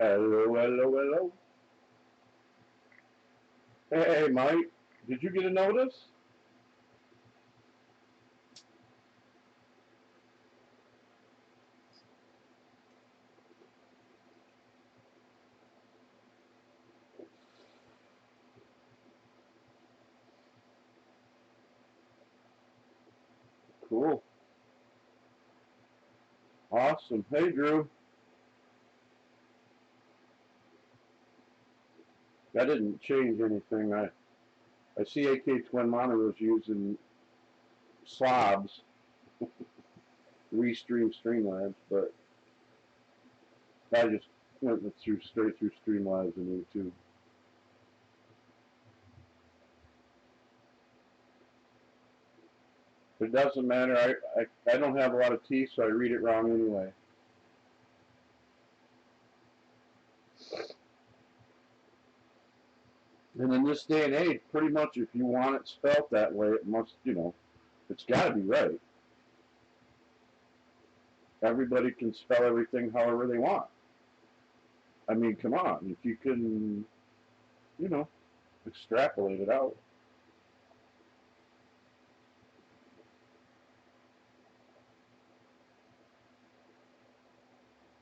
Hello, hello, hello. Hey, Mike, did you get a notice? Cool. Awesome. Hey, Drew. That didn't change anything. I see AK Twin Monitors using slabs, restream Streamlabs, but I just went straight through Streamlabs and YouTube. It doesn't matter. I don't have a lot of teeth, so I read it wrong anyway. And in this day and age, pretty much if you want it spelt that way, it must, it's got to be right. Everybody can spell everything however they want. I mean, come on. If you can, you know, extrapolate it out.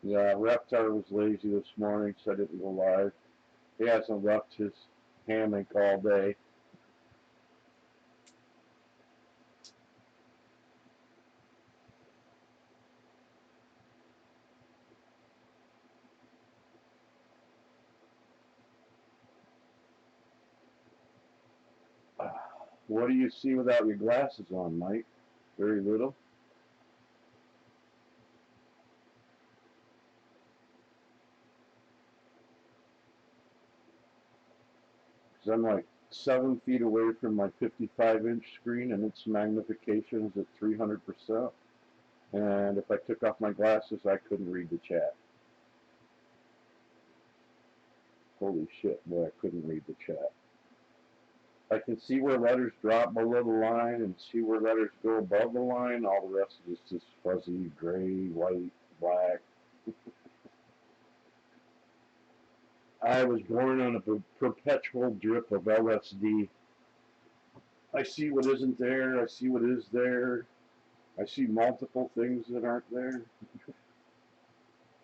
Yeah, Reptar was lazy this morning, so I didn't go live. He hasn't left his hammock all day. What do you see without your glasses on, Mike? Very little. Because I'm like 7 feet away from my 55-inch screen, and its magnification is at 300%. And if I took off my glasses, I couldn't read the chat. Holy shit, boy, I couldn't read the chat. I can see where letters drop below the line and see where letters go above the line. All the rest is just fuzzy, gray, white, black. I was born on a perpetual drip of LSD. I see what isn't there. I see what is there. I see multiple things that aren't there.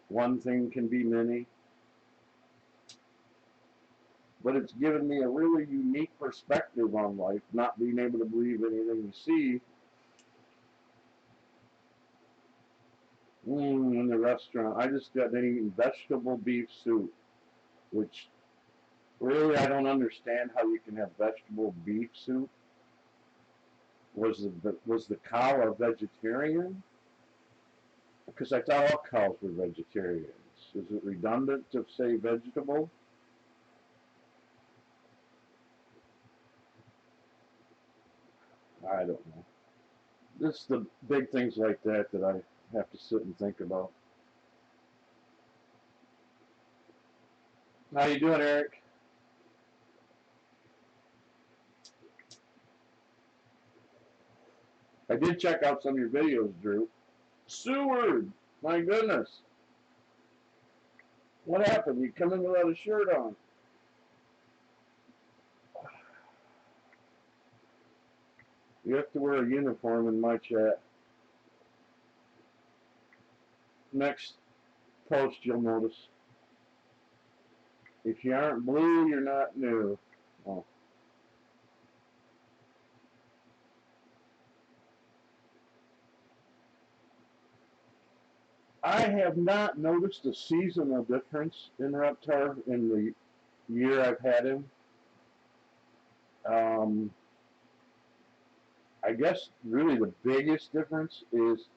One thing can be many. But it's given me a really unique perspective on life, not being able to believe anything you see. In the restaurant, I just got eating vegetable beef soup, which really I don't understand how you can have vegetable beef soup. Was the cow a vegetarian? Because I thought all cows were vegetarians. Is it redundant to say vegetable? I don't know. It's the big things like that that I have to sit and think about. How you doing, Eric? I did check out some of your videos, Drew. Seward! My goodness. What happened? You come in without a shirt on. You have to wear a uniform in my chat. Next post, you'll notice. If you aren't blue, you're not new. Oh. I have not noticed a seasonal difference in Reptar in the year I've had him. I guess really the biggest difference is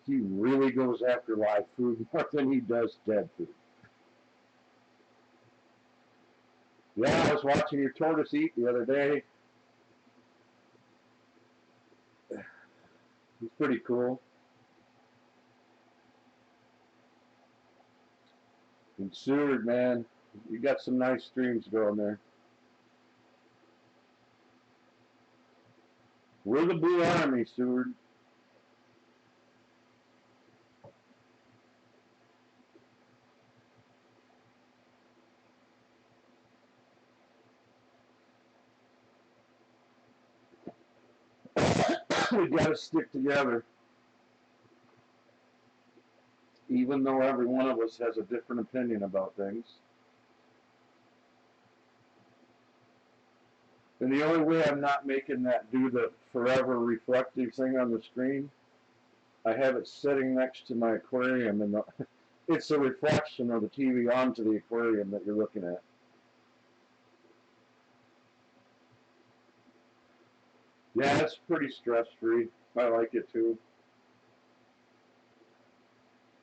he really goes after live food more than he does dead food. Yeah, I was watching your tortoise eat the other day. He's pretty cool. And Seward, man, you got some nice streams going there. We're the Blue Army, Seward. We got to stick together, even though every one of us has a different opinion about things. And the only way I'm not making that do the forever reflective thing on the screen, I have it sitting next to my aquarium, and it's a reflection of the TV onto the aquarium that you're looking at. Yeah, it's pretty stress-free. I like it too.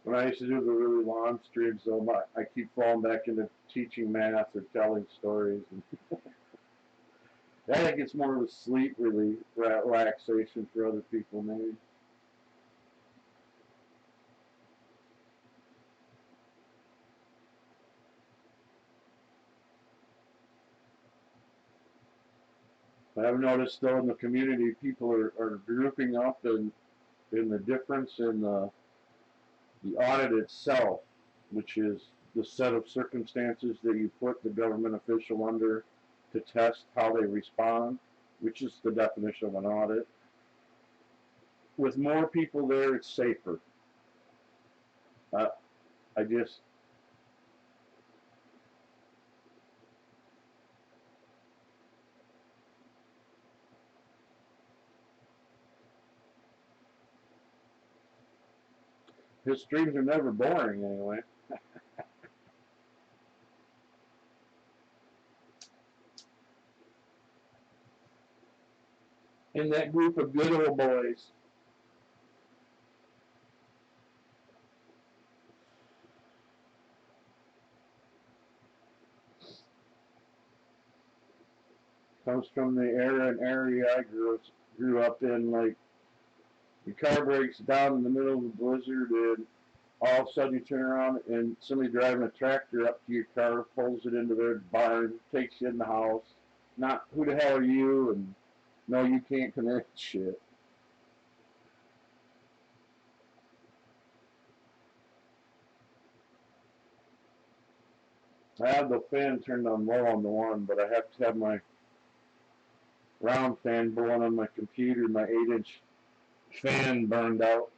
When I used to do the really long streams, though, I keep falling back into teaching math or telling stories. And I think it's more of a sleep relief, relaxation for other people, maybe. I've noticed, though, in the community, people are grouping up in the difference in the audit itself, which is the set of circumstances that you put the government official under to test how they respond, which is the definition of an audit. With more people there, it's safer. I just... His streams are never boring, anyway. In that group of good old boys. Comes from the area I grew up in. Like, your car breaks down in the middle of a blizzard, and all of a sudden you turn around and somebody driving a tractor up to your car, pulls it into their barn, takes you in the house. Not, who the hell are you? And no, you can't connect shit. I have the fan turned on low on the one, but I have to have my round fan blowing on my computer. My 8-inch fan burned out.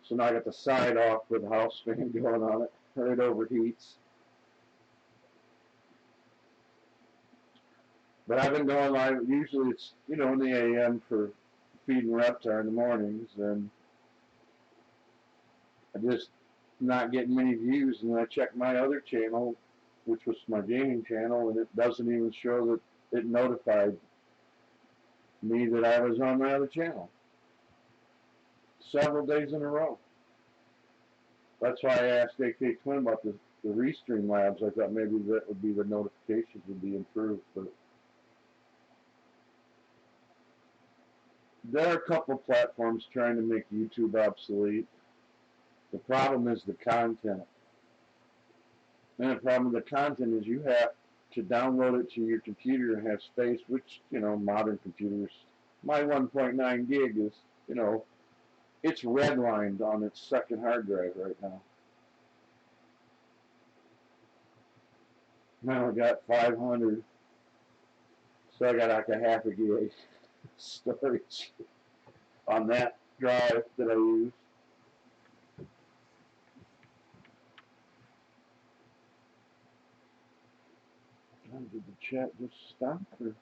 So now I got the side off with the house fan going on it. It overheats. But I've been going live. Usually it's, in the AM for feeding reptar in the mornings. And I just not getting many views. And then I check my other channel, which was my gaming channel, and it doesn't even show that it notified me that I was on my other channel. Several days in a row. That's why I asked AK Twin about the streamlabs. I thought maybe that would be the notifications would be improved, but there are a couple platforms trying to make YouTube obsolete. The problem is the content. And the problem with the content is you have to download it to your computer and have space, which, modern computers, my 1.9 gig is, it's redlined on its second hard drive right now. Now I got 500, so I got like a half a gig storage on that drive that I use. Did the chat just stop? Or?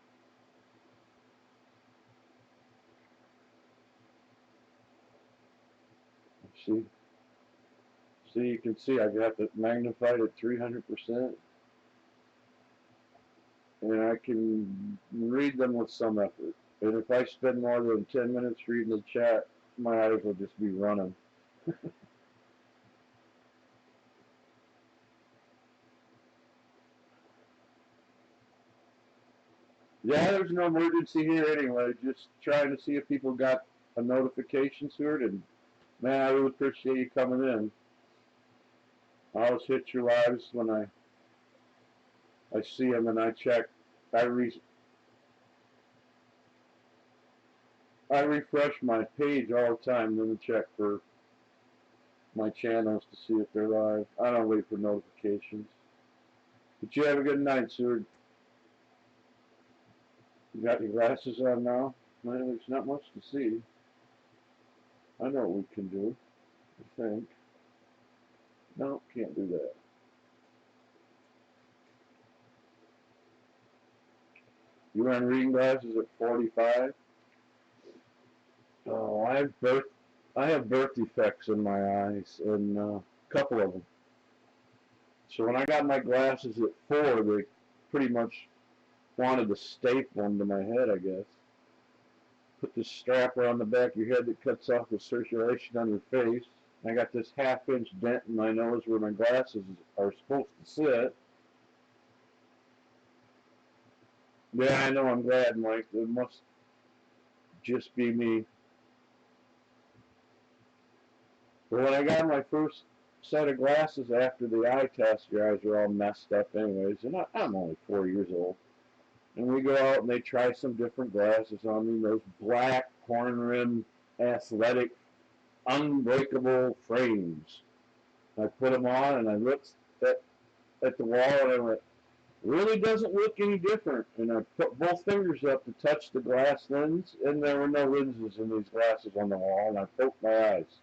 See, you can see I got it magnified at 300%, and I can read them with some effort. And if I spend more than 10 minutes reading the chat, my eyes will just be running. Yeah, there's no emergency here anyway. Just trying to see if people got a notification to it, and man, I really appreciate you coming in. I always hit your lives when I see them, and I check. I refresh my page all the time, then check for my channels to see if they're live. I don't wait for notifications. But you have a good night, Seward. You got your glasses on now? Man, there's not much to see. I know what we can do, I think. No, can't do that. You wearing reading glasses at 45? Oh, I have birth defects in my eyes, and a couple of them. So when I got my glasses at 4, they pretty much wanted to staple them to my head, I guess. Put this strap around the back of your head that cuts off the circulation on your face. I got this half-inch dent in my nose where my glasses are supposed to sit. Yeah, I know, I'm glad, Mike. It must just be me. But when I got my first set of glasses after the eye test, your eyes are all messed up anyways, and I'm only 4 years old. And we go out and they try some different glasses on me, those black, horn-rimmed, athletic, unbreakable frames. I put them on and I looked at the wall and I went, really doesn't look any different. And I put both fingers up to touch the glass lens, and there were no lenses in these glasses on the wall, and I poked my eyes.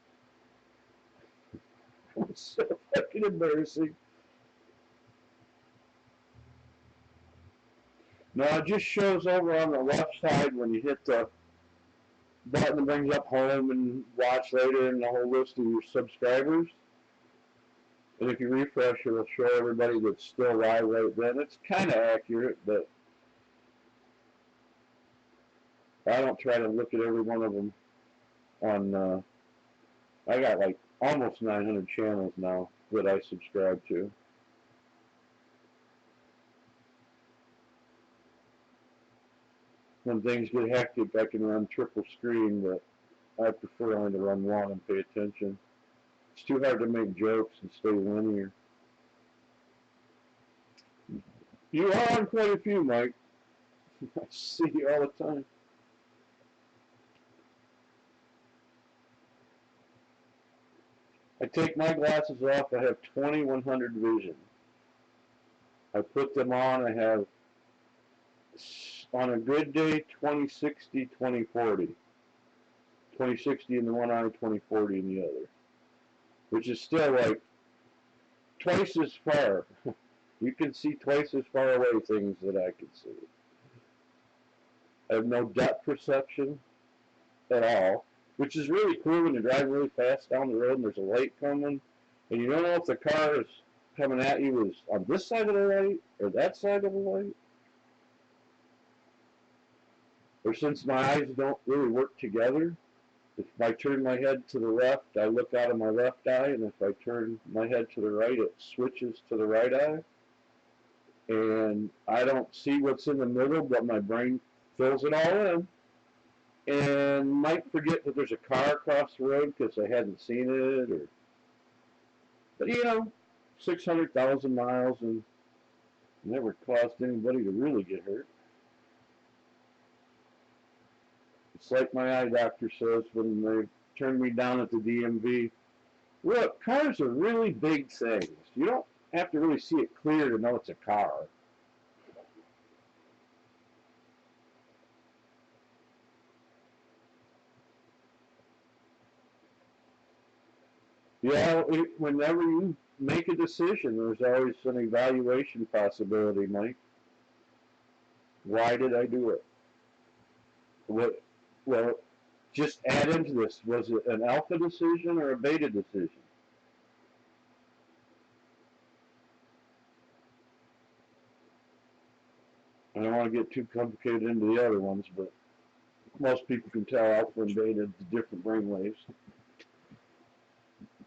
It was so fucking embarrassing. No, it just shows over on the left side when you hit the button that brings up home and watch later and the whole list of your subscribers. And if you refresh, it'll show everybody that's still live right then. It's kind of accurate, but I don't try to look at every one of them on, I got like almost 900 channels now that I subscribe to. When things get hectic, I can run triple screen, but I prefer only to run one and pay attention. It's too hard to make jokes and stay linear. You are on quite a few, Mike. I see you all the time. I take my glasses off, I have 2100 vision. I put them on, I have, on a good day, 20/60, 20/40. 20/60 in the one eye, 20/40 in the other. Which is still like twice as far. You can see twice as far away things that I can see. I have no depth perception at all, which is really cool when you're driving really fast down the road and there's a light coming, and you don't know if the car is coming at you is on this side of the light or that side of the light. Or since my eyes don't really work together, if I turn my head to the left, I look out of my left eye, and if I turn my head to the right, it switches to the right eye. And I don't see what's in the middle, but my brain fills it all in. And might forget that there's a car across the road because I hadn't seen it, but 600,000 miles and never caused anybody to really get hurt. It's like my eye doctor says when they turned me down at the DMV. Look, cars are really big things. You don't have to really see it clear to know it's a car. Yeah, whenever you make a decision, there's always an evaluation possibility, Mike. Why did I do it? Well, just add into this. Was it an alpha decision or a beta decision? I don't want to get too complicated into the other ones, but most people can tell alpha and beta the different brainwaves.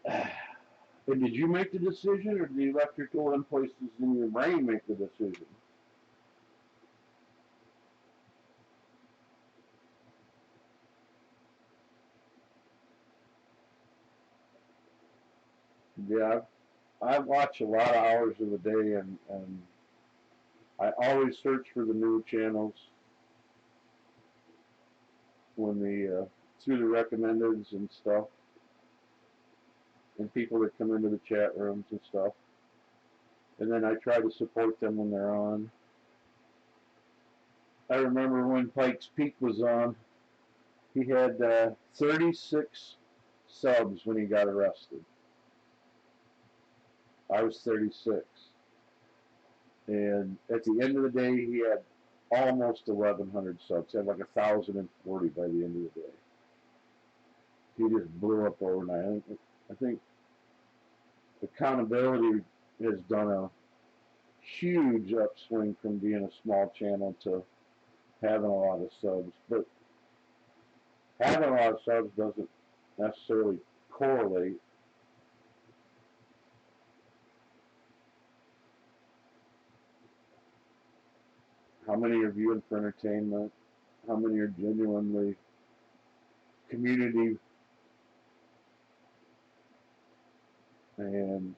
And did you make the decision, or did the electrical impulses in your brain make the decision? Yeah, I watch a lot of hours of the day, and I always search for the new channels when through the recommendeds and stuff, and people that come into the chat rooms and stuff. And then I try to support them when they're on. I remember when Pike's Peak was on. He had 36 subs when he got arrested. I was 36. And at the end of the day, he had almost 1,100 subs. He had like 1,040 by the end of the day. He just blew up overnight. I think accountability has done a huge upswing from being a small channel to having a lot of subs. But having a lot of subs doesn't necessarily correlate. How many are viewing for entertainment? How many are genuinely community? And,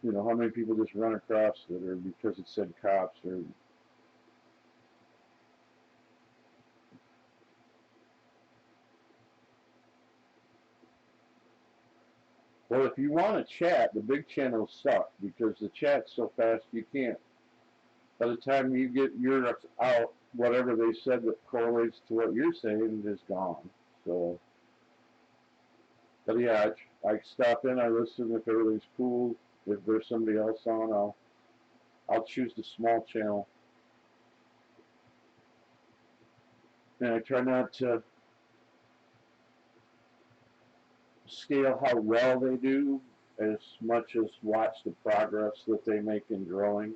you know, how many people just run across it or because it said cops or... Well, if you want to chat, the big channels suck because the chat's so fast you can't. By the time you get yours out, whatever they said that correlates to what you're saying is gone. So, but yeah, I stop in, I listen if everything's cool. If there's somebody else on, I'll choose the small channel. And I try not to scale how well they do as much as watch the progress that they make in growing.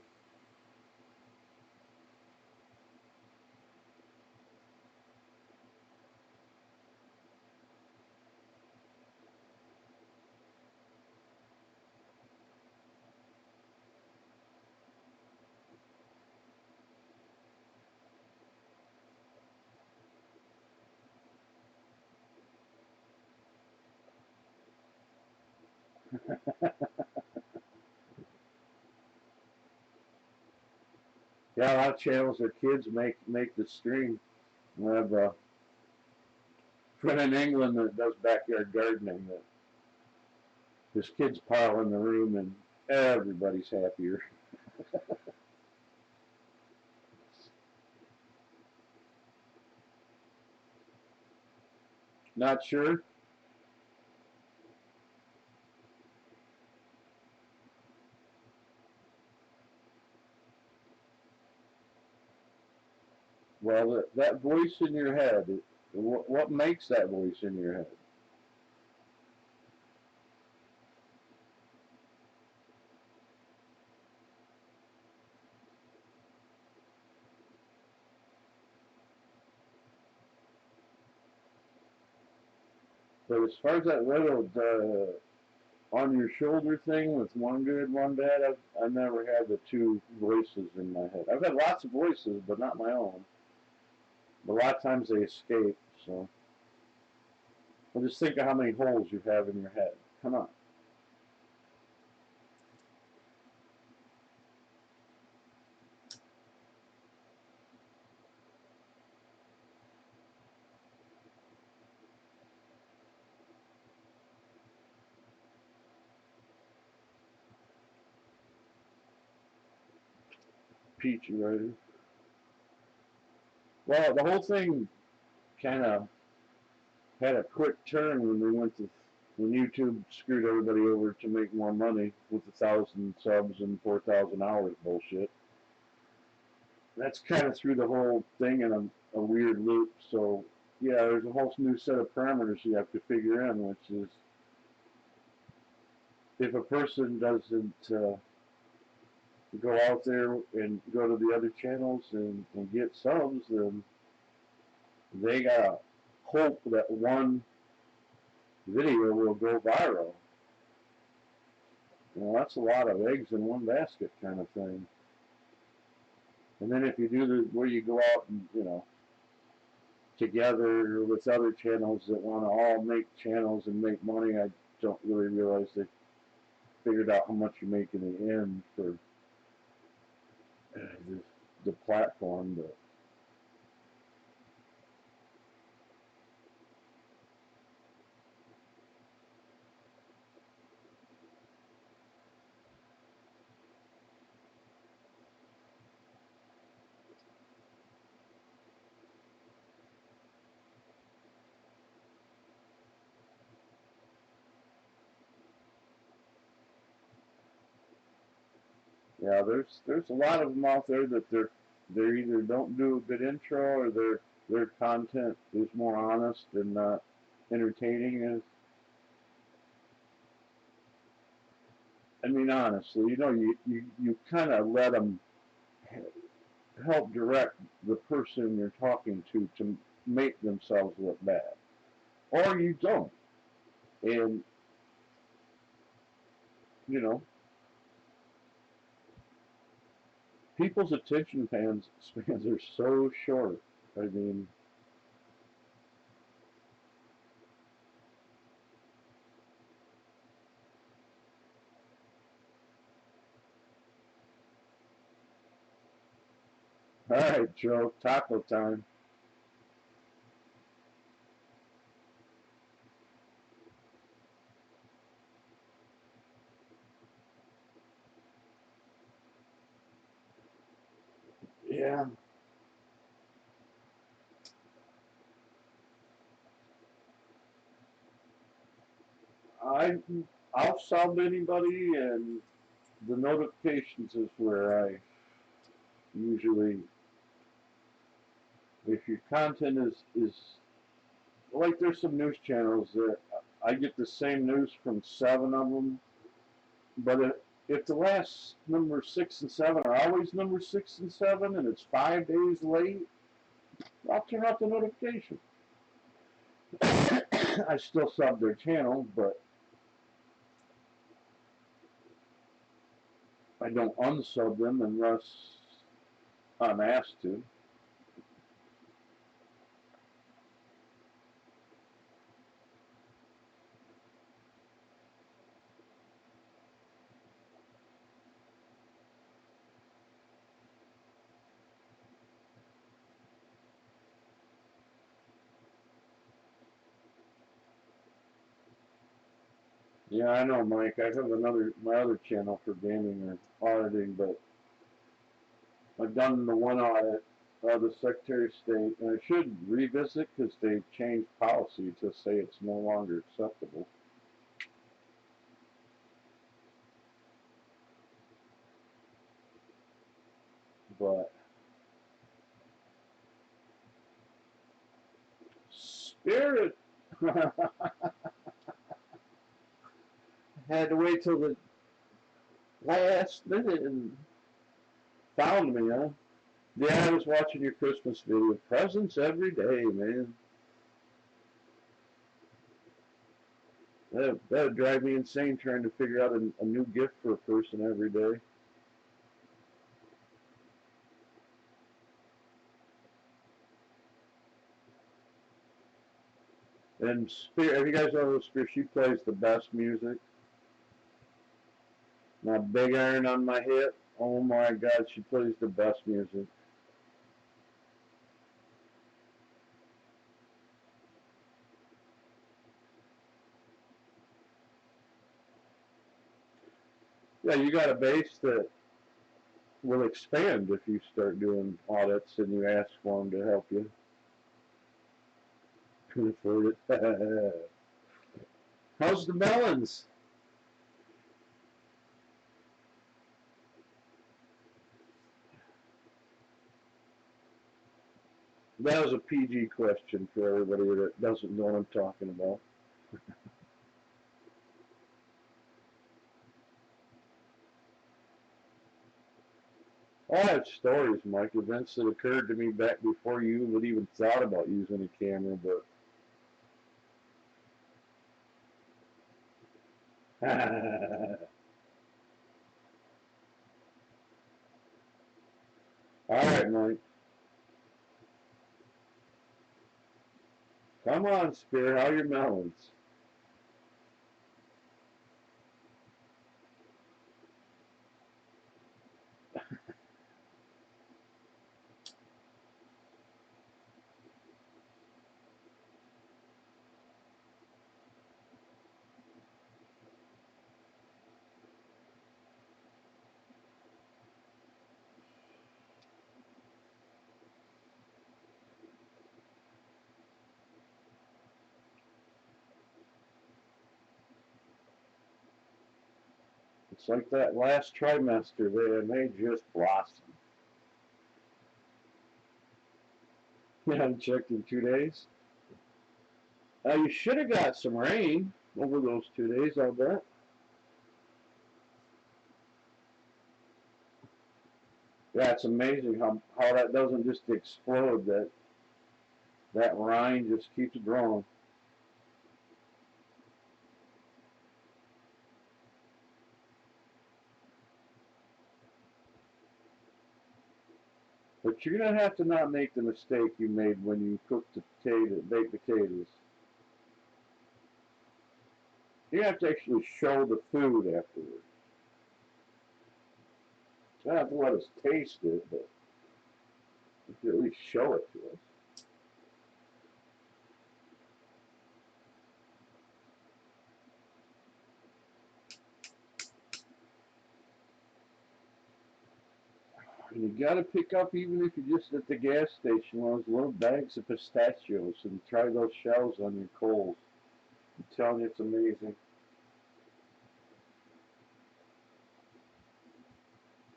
Yeah, a lot of channels their kids make the stream. I have a friend in England that does backyard gardening that his kids pile in the room and everybody's happier. Not sure. Well, that voice in your head, what makes that voice in your head? But as far as that little on your shoulder thing with one good, one bad, I've never had the two voices in my head. I've had lots of voices, but not my own. But a lot of times they escape, so. Well, just think of how many holes you have in your head. Come on. Peachy, right? Well, the whole thing kind of had a quick turn when YouTube screwed everybody over to make more money with 1,000 subs and 4,000 hours bullshit. That's kind of threw the whole thing in a weird loop. So yeah, there's a whole new set of parameters you have to figure in, which is if a person doesn't go out there and go to the other channels and get subs, then they gotta hope that one video will go viral. You know, that's a lot of eggs in one basket kind of thing. And then if you do where you go out and, you know, together with other channels that want to all make channels and make money, I don't really realize they figured out how much you make in the end for the platform. But Yeah, there's a lot of them out there that they either don't do a good intro or their content is more honest and not entertaining. As I mean, honestly, you kind of let them help direct the person you're talking to make themselves look bad, or you don't. And you know, people's attention spans are so short. I mean, all right, Joe, taco time. Yeah, I I'll sub anybody, and the notifications is where I usually, if your content is like, there's some news channels that I get the same news from seven of them, but if the last number 6 and 7 are always number 6 and 7, and it's 5 days late, I'll turn off the notification. I still sub their channel, but I don't unsub them unless I'm asked to. Yeah, I know, Mike. I have my other channel for gaming or auditing, but I've done the one audit of the Secretary of State, and I should revisit because they've changed policy to say it's no longer acceptable. But Spirit had to wait till the last minute and found me, huh? Yeah, I was watching your Christmas video. Presents every day, man. That would drive me insane trying to figure out a new gift for a person every day. And Spirit, have you guys know Spirit? She plays the best music. My big iron on my hip. Oh my God, she plays the best music. Yeah, you got a base that will expand if you start doing audits and you ask for them to help you. Can afford it. How's the melons? That was a PG question for everybody that doesn't know what I'm talking about. I have stories, Mike, events that occurred to me back before you would even thought about using a camera, but all right, Mike. Come on, Spirit. How are your melons? It's like that last trimester there, and they just blossom. You haven't checked in 2 days? You should have got some rain over those 2 days, I'll bet. Yeah, it's amazing how that doesn't just explode, that rind just keeps growing. But you're going to have to not make the mistake you made when you cooked the baked potatoes. You have to actually show the food afterwards. You don't have to let us taste it, but you can at least show it to us. And you got to pick up, even if you're just at the gas station, those little bags of pistachios and try those shells on your coals. I'm telling you, it's amazing.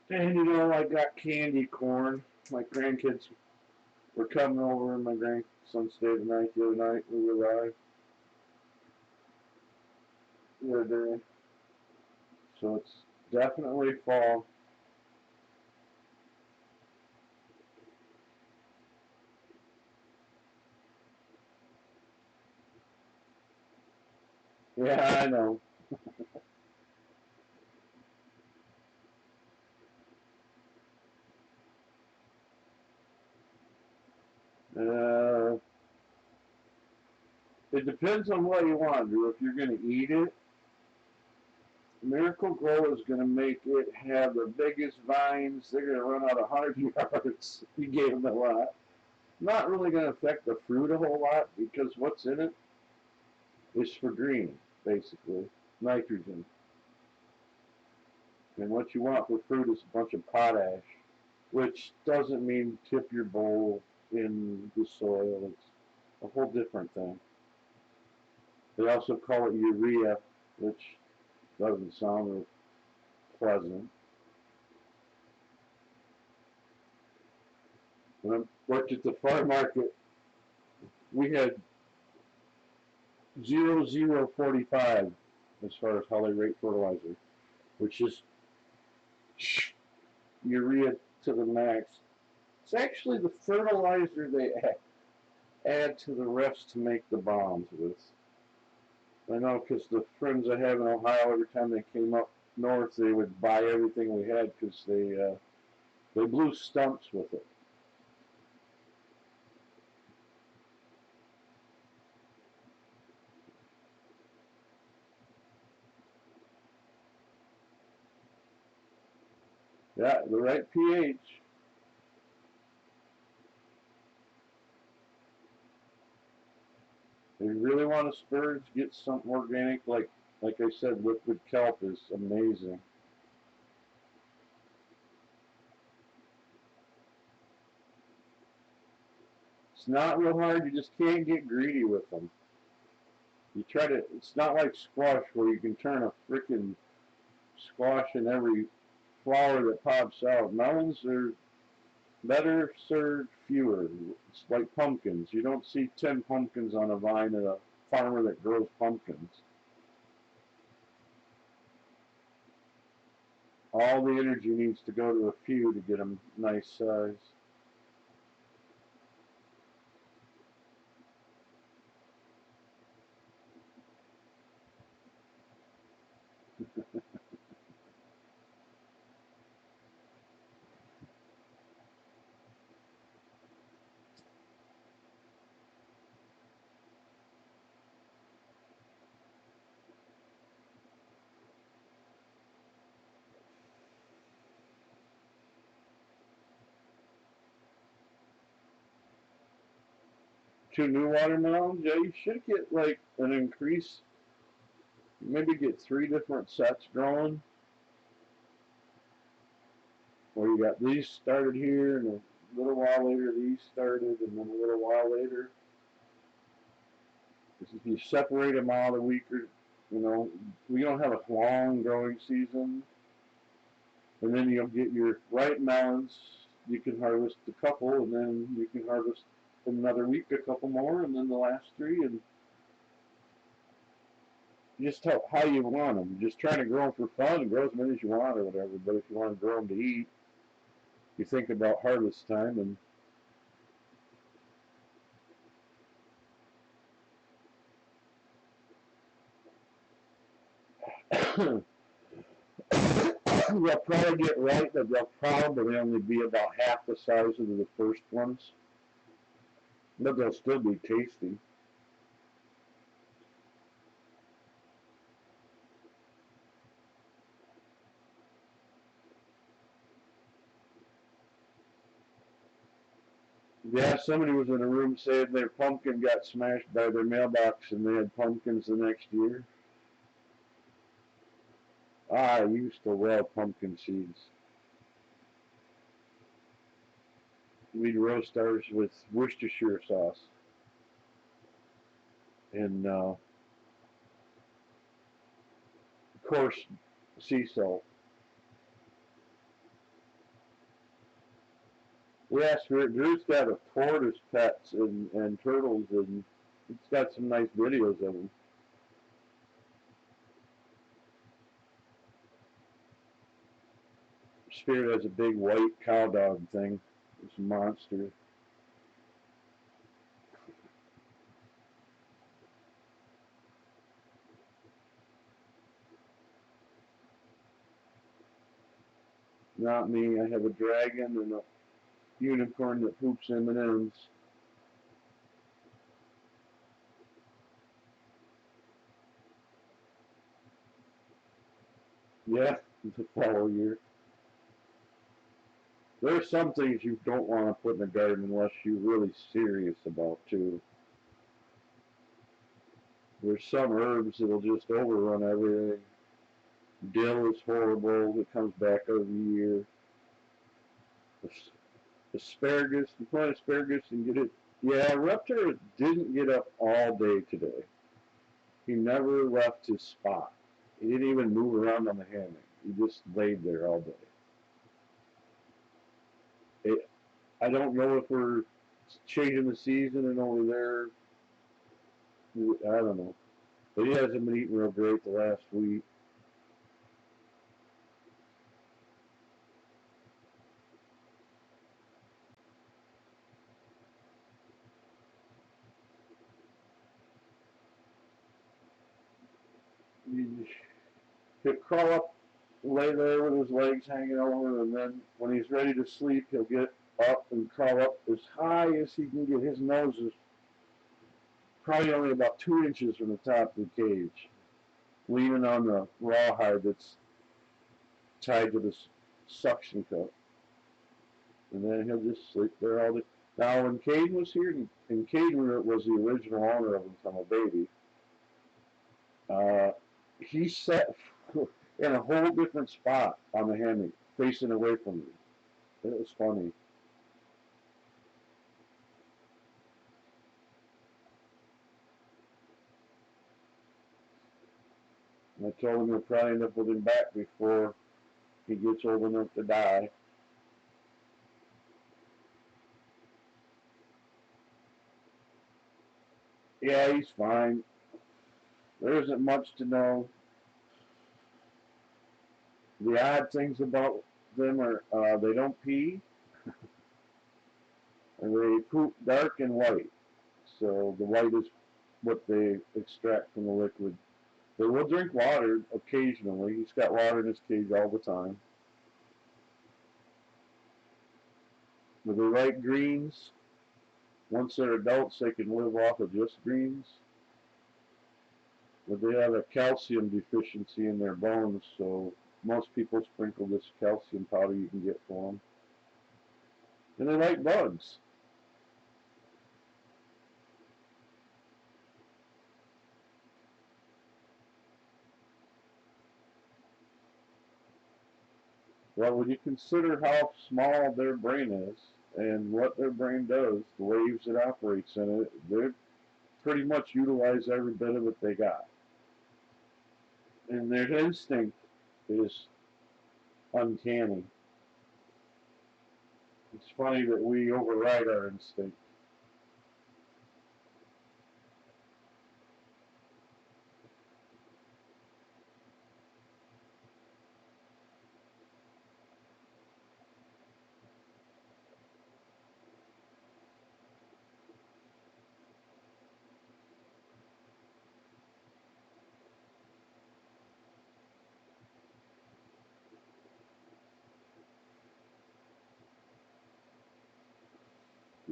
And you know, I got candy corn. My grandkids were coming over, and my grandson stayed the night the other night. We arrived the other day. So it's definitely fall. Yeah, I know. Uh, it depends on what you want to do. If you're going to eat it, Miracle Grow is going to make it have the biggest vines. They're going to run out 100 yards. You gave them a lot. Not really going to affect the fruit a whole lot because what's in it is for green, basically, nitrogen. And what you want for fruit is a bunch of potash, which doesn't mean tip your bowl in the soil. It's a whole different thing. They also call it urea, which doesn't sound pleasant. When I worked at the farm market, we had 0045 as far as how they rate fertilizer, which is urea to the max. It's actually the fertilizer they add to the rest to make the bombs with. I know because the friends I have in Ohio, every time they came up north, they would buy everything we had because they blew stumps with it. Yeah, the right pH. If you really want to splurge, get something organic. Like I said, liquid kelp is amazing. It's not real hard. You just can't get greedy with them. You try to. It's not like squash where you can turn a freaking squash in every flower that pops out. Melons are better served fewer. It's like pumpkins. You don't see 10 pumpkins on a vine at a farmer that grows pumpkins. All the energy needs to go to a few to get them nice size. Two new watermelons, yeah, you should get like an increase. Maybe get three different sets growing. Where you got these started here, and a little while later these started, and then a little while later. If you separate them out a week or, we don't have a long growing season. And then you'll get your ripe melons. You can harvest a couple, and then you can harvest another week a couple more, and then the last three, and just how you want them. Just trying to grow them for fun and grow as many as you want or whatever. But if you want to grow them to eat, you think about harvest time and they'll probably get right, but they'll probably only be about half the size of the first ones. But they'll still be tasty. Yeah, somebody was in a room saying their pumpkin got smashed by their mailbox and they had pumpkins the next year. I used to love pumpkin seeds. We'd roast ours with Worcestershire sauce and, of course, sea salt. Yeah, Drew's got a tortoise pets and turtles, and it's got some nice videos of them. Spirit has a big white cow dog thing. It's a monster. Not me. I have a dragon and a unicorn that poops M&Ms. Yeah, the follow year. There are some things you don't want to put in the garden unless you're really serious about too. There's some herbs that'll just overrun everything. Dill is horrible. It comes back every year. Asparagus, you plant asparagus and get it. Yeah, reptar didn't get up all day today. He never left his spot. He didn't even move around on the hammock. He just laid there all day. I don't know if we're changing the season and over there. I don't know. But he hasn't been eating real great the last week. He'll crawl up, lay there with his legs hanging over, and then when he's ready to sleep, he'll get up and crawl up as high as he can get. His nose is probably only about 2 inches from the top of the cage, leaning on the rawhide that's tied to the suction cup. And then he'll just sleep there all day. Now, when Caden was here, and Caden was the original owner of him from a baby, uh, he sat in a whole different spot on the hammock, facing away from me. It was funny. And I told him we'll probably end up with him back before he gets old enough to die. Yeah, he's fine. There isn't much to know. The odd things about them are they don't pee, and they poop dark and white. So the white is what they extract from the liquid. They will drink water occasionally. He's got water in his cage all the time. But they like greens. Once they're adults, they can live off of just greens. But they have a calcium deficiency in their bones, so most people sprinkle this calcium powder you can get for them. And they like bugs. Well, when you consider how small their brain is and what their brain does, the waves it operates in it, they pretty much utilize every bit of it they got. And their instinct is uncanny. It's funny that we override our instinct.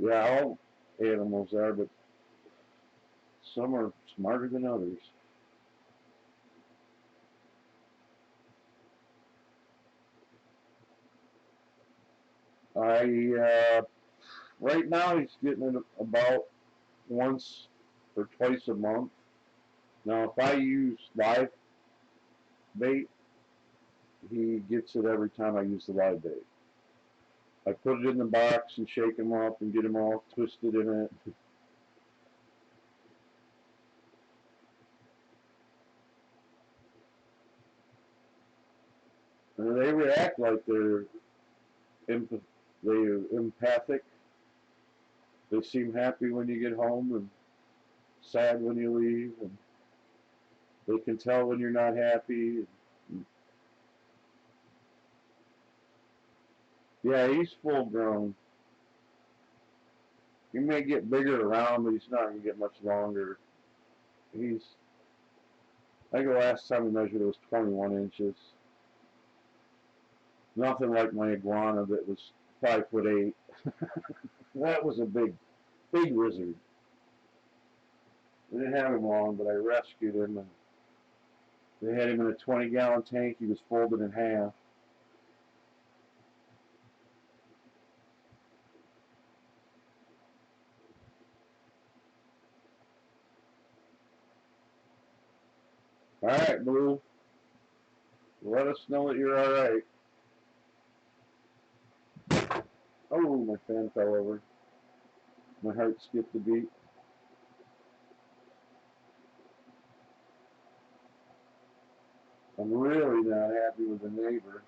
Yeah, all animals are, but some are smarter than others. I right now he's getting it about once or twice a month. Now, if I use live bait, he gets it every time I use the live bait. I put it in the box and shake him up and get him all twisted in it. And they react like they're empathic. They seem happy when you get home and sad when you leave, and they can tell when you're not happy. Yeah, he's full grown. He may get bigger around, but he's not going to get much longer. He's, I think the last time we measured it was 21 inches. Nothing like my iguana that was 5'8". That was a big lizard. We didn't have him long, but I rescued him, and they had him in a 20-gallon tank. He was folded in half. All right, Blue. Let us know that you're all right. Oh, my fan fell over. My heart skipped a beat. I'm really not happy with the neighbor.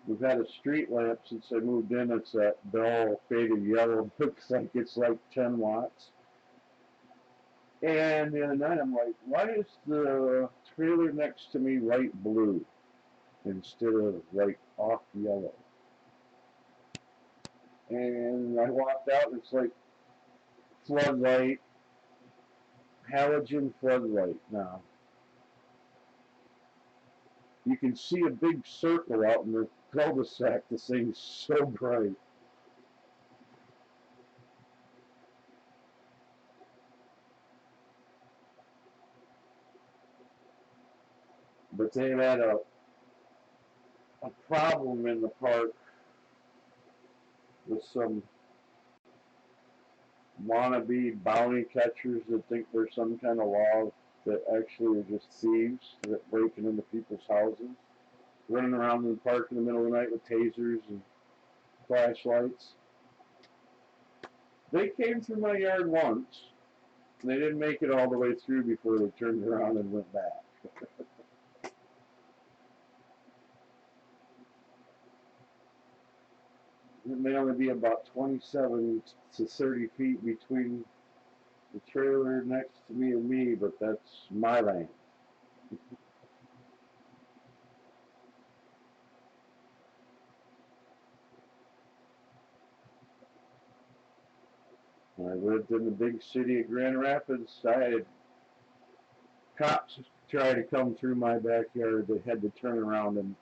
We've had a street lamp since I moved in. It's that dull, faded yellow. Looks like it's like 10 watts. And the other night I'm like, why is the trailer next to me light blue instead of like off yellow? And I walked out and it's like floodlight, halogen floodlight now. You can see a big circle out in the cul-de-sac. This thing's so bright. But they had a problem in the park with some wannabe bounty catchers that think there's some kind of law that actually are just thieves that breaking into people's houses, running around in the park in the middle of the night with tasers and flashlights. They came through my yard once. And they didn't make it all the way through before they turned around and went back. It may only be about 27 to 30 feet between the trailer next to me, but that's my land. When I lived in the big city of Grand Rapids, I had cops try to come through my backyard. They had to turn around and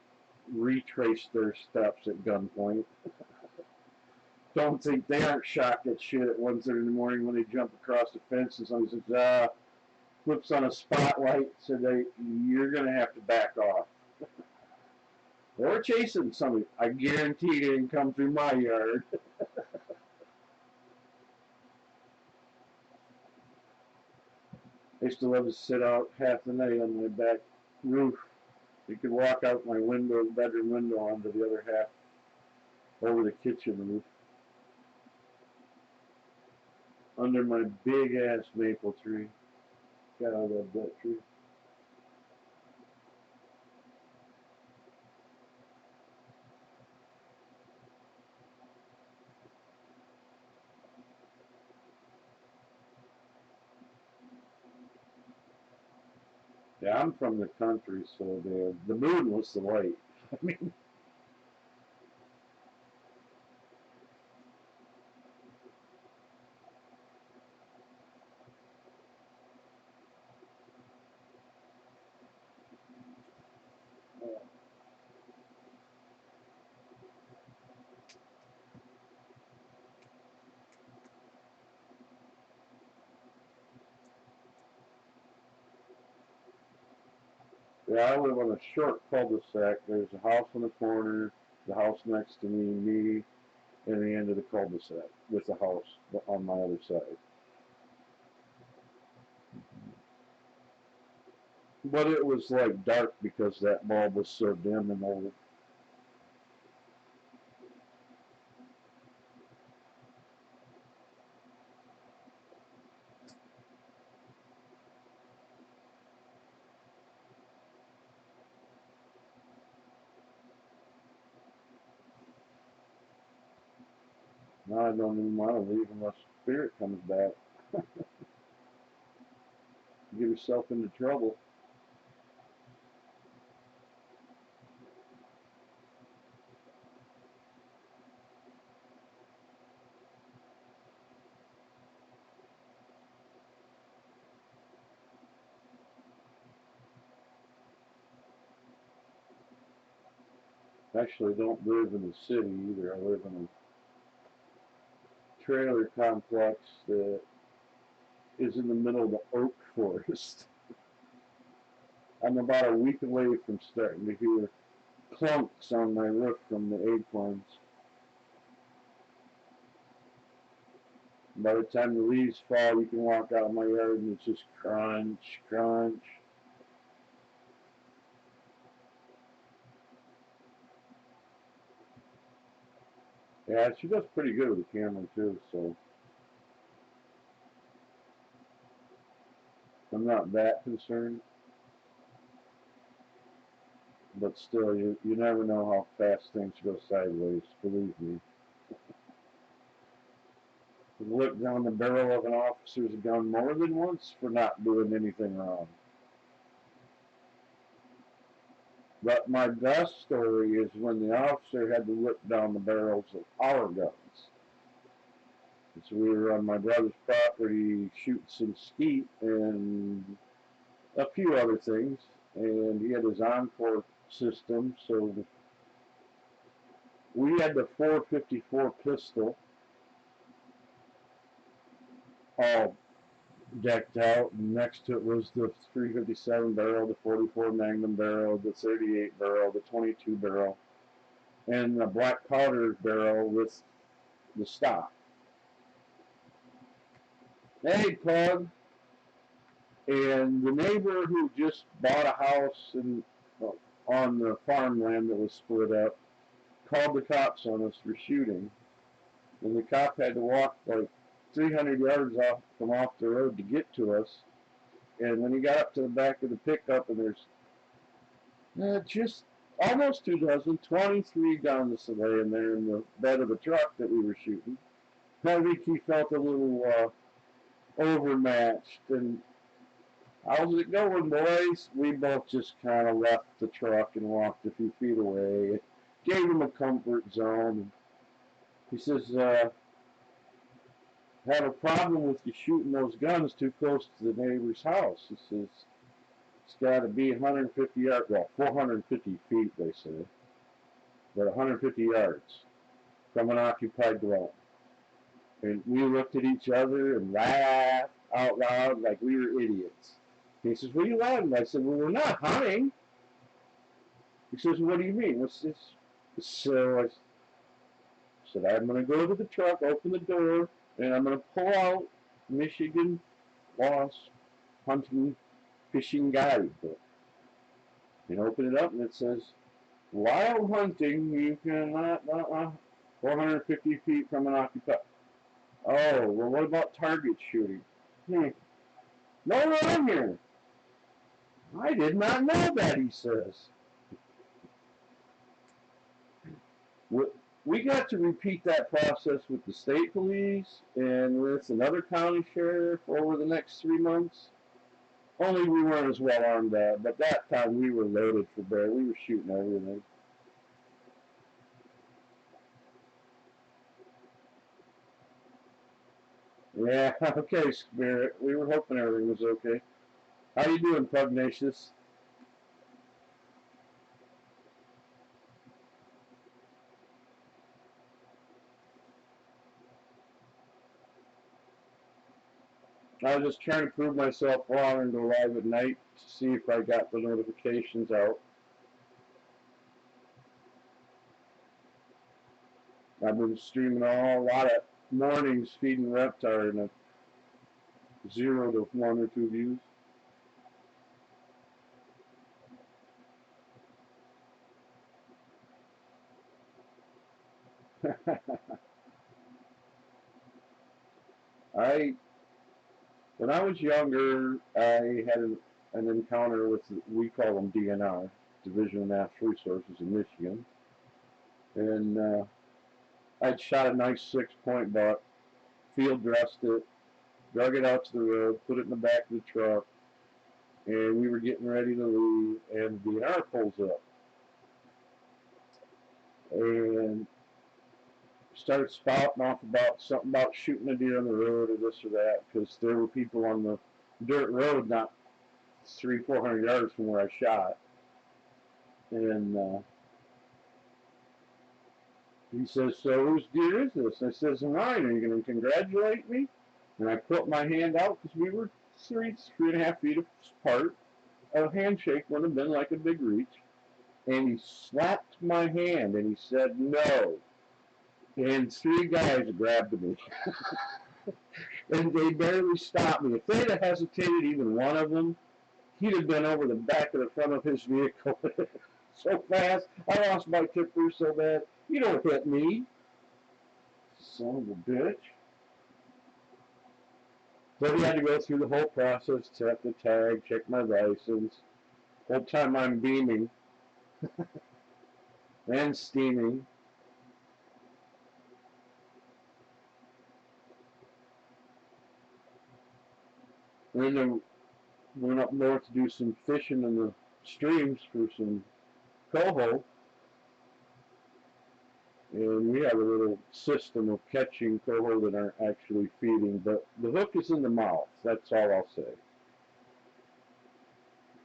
retrace their steps at gunpoint. Don't think they aren't shocked at shit at 1:30 in the morning when they jump across the fence and somebody says, flips on a spotlight, said, you're going to have to back off. They were chasing somebody. I guarantee they didn't come through my yard. I used to love to sit out half the night on my back roof. You could walk out my window, bedroom window, onto the other half over the kitchen roof. Under my big ass maple tree. God, I love that tree. Yeah, I'm from the country, so the moon was the light. I mean, yeah, I live on a short cul-de-sac. There's a house on the corner, the house next to me, and the end of the cul-de-sac with the house on my other side. But it was like dark because that bulb was so dim and old. Now I don't even want to leave unless spirit comes back. Get yourself into trouble. Actually, I don't live in the city either. I live in a trailer complex that is in the middle of the oak forest. I'm about a week away from starting to hear clunks on my roof from the acorns. By the time the leaves fall, you can walk out of my yard and it's just crunch, crunch. Yeah, she does pretty good with the camera too, so I'm not that concerned. But still, you never know how fast things go sideways, believe me. I've looked down the barrel of an officer's gun more than once for not doing anything wrong. But my best story is when the officer had to look down the barrels of our guns. So we were on my brother's property shooting some skeet and a few other things, and he had his Encore system, so we had the 454 pistol all decked out, and next to it was the 357 barrel, the 44 Magnum barrel, the 38 barrel, the 22 barrel, and the black powder barrel with the stock. Hey, Pug! And the neighbor who just bought a house on the farmland that was split up called the cops on us for shooting, and the cop had to walk like 300 yards off the road to get to us. And when he got up to the back of the pickup, and there's just almost 2 dozen, 23 guns laying there in the bed of the truck that we were shooting. I think he felt a little overmatched. And how's it going, boys? We both just kind of left the truck and walked a few feet away. It gave him a comfort zone. He says, have a problem with you shooting those guns too close to the neighbor's house. He says, it's got to be 150 yards, well, 450 feet, they say, but 150 yards from an occupied dwelling. And we looked at each other and laughed out loud like we were idiots. He says, what are you laughing at? I said, well, we're not hunting. He says, what do you mean? What's this? So I said, I'm going to go to the truck, open the door, and I'm going to pull out Michigan Lost Hunting Fishing Guidebook. And open it up, and it says, while hunting, you cannot 450 feet from an occupied. Oh, well, what about target shooting? No wrong here. I did not know that, he says. We got to repeat that process with the state police and with another county sheriff over the next 3 months. Only we weren't as well armed but that time we were loaded for bear. We were shooting everything. Yeah, okay, Spirit. We were hoping everything was okay. How you doing, Pugnacious? I was just trying to prove myself wrong and go live at night to see if I got the notifications out. I've been streaming a lot of mornings feeding reptar in a 0 to 1 or 2 views. When I was younger, I had an encounter with, we call them DNR, Division of Natural Resources in Michigan. And I'd shot a nice 6-point buck, field dressed it, drug it out to the road, put it in the back of the truck, and we were getting ready to leave, and the DNR pulls up. And started spouting off about something about shooting a deer on the road or this or that, because there were people on the dirt road not 300-400 yards from where I shot. And he says, "So whose deer is this?" And I says, "Mine. Are you going to congratulate me?" And I put my hand out because we were 3.5 feet apart. A handshake would have been like a big reach. And he slapped my hand and he said, "No." And 3 guys grabbed me. And they barely stopped me. If they'd have hesitated, even one of them, he'd have been over the back of the front of his vehicle so fast. I lost my tipper so bad. "You don't hit me, son of a bitch." But he had to go through the whole process, check the tag, check my license. Whole time I'm beaming and steaming. And then went up north to do some fishing in the streams for some coho. And we have a little system of catching coho that aren't actually feeding, but the hook is in the mouth. That's all I'll say.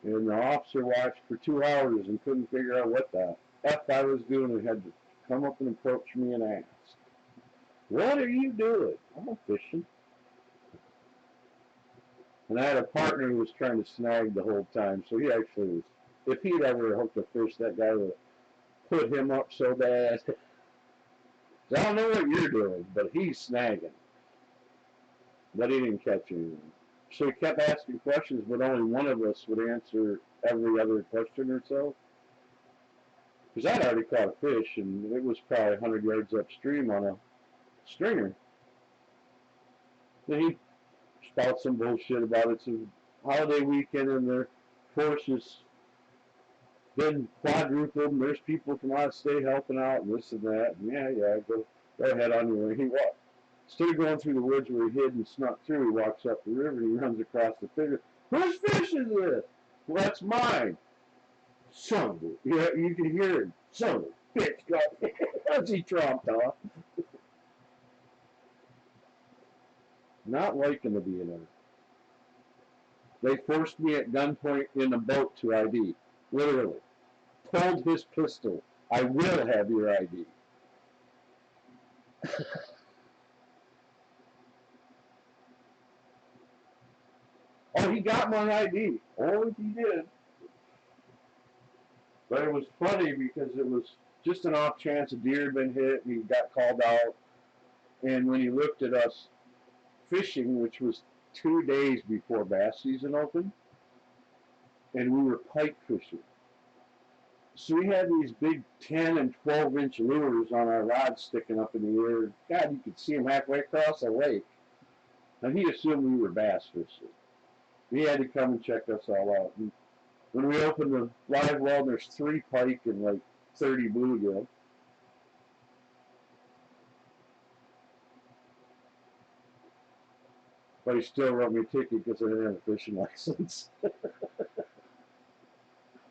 And the officer watched for 2 hours and couldn't figure out what the F I was doing and had to come up and approach me and ask, "What are you doing?" "I'm fishing." And I had a partner who was trying to snag the whole time, so he actually was, if he'd ever hooked a fish, that guy would have put him up so bad. I don't know what you're doing, but he's snagging. But he didn't catch anything. So he kept asking questions, but only one of us would answer every other question or so. Because I'd already caught a fish, and it was probably 100 yards upstream on a stringer. Then he spouts some bullshit about it's a holiday weekend and their forces been quadrupled, and there's people from out of state helping out, and this and that. And yeah, go ahead on your way. He walked. Instead of going through the woods where he hid and snuck through, he walks up the river and he runs across the figure. "Whose fish is this?" "Well, that's mine." "Son of a," yeah, you can hear him. "Son of a bitch," as he tromped off. Not liking the DNR. They forced me at gunpoint in a boat to ID. Literally. Pulled his pistol. "I will have your ID." Oh, he got my ID. Oh, he did. But it was funny because it was just an off chance a deer had been hit and he got called out. And when he looked at us fishing, which was 2 days before bass season opened, and we were pike fishing. So we had these big 10 and 12-inch lures on our rods sticking up in the air. God, you could see them halfway across the lake. And he assumed we were bass fishing. He had to come and check us all out. And when we opened the live well, there's 3 pike and like 30 bluegill. But he still wrote me a ticket because I didn't have a fishing license.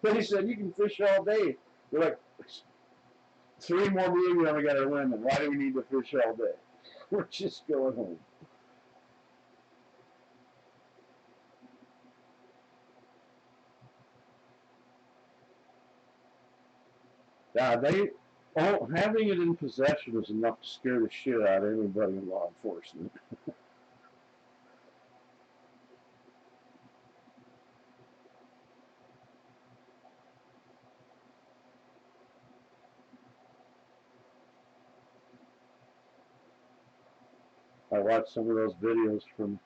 Then he said, you can fish all day. We're like, 3 more million and we got our limit. Why do we need to fish all day? We're just going home. Having it in possession was enough to scare the shit out of anybody in law enforcement. I watched some of those videos from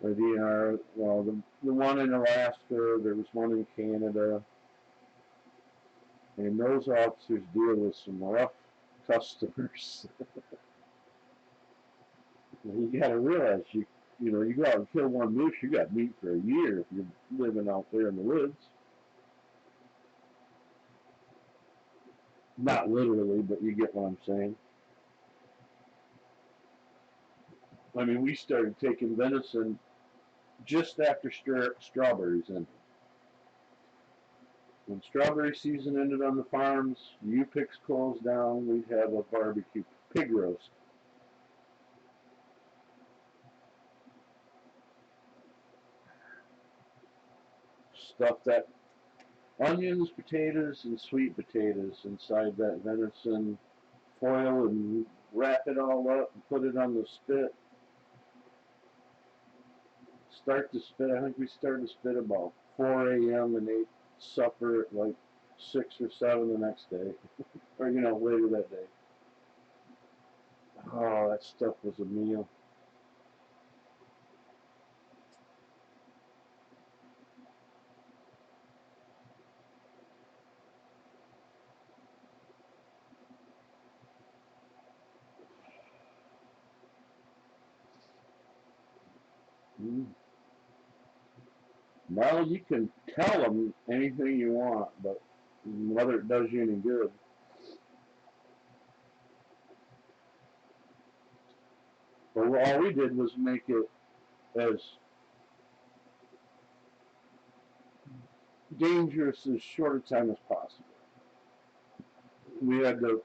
the DNR. Well, the one in Alaska, there was one in Canada, and those officers deal with some rough customers. You got to realize you go out and kill one moose, you got meat for a year if you're living out there in the woods. Not literally, but you get what I'm saying. I mean, we started taking venison just after strawberries ended. When strawberry season ended on the farms, U-Picks closed down, we'd have a barbecue pig roast. Stuff that onions, potatoes, and sweet potatoes inside that venison, foil and wrap it all up and put it on the spit. Start to spit. I think we started to spit about 4 a.m. and ate supper at like 6 or 7 the next day, or later that day. Oh, that stuff was a meal. Mm. Well, you can tell them anything you want, but whether it does you any good. But all we did was make it as dangerous as short a time as possible. We had the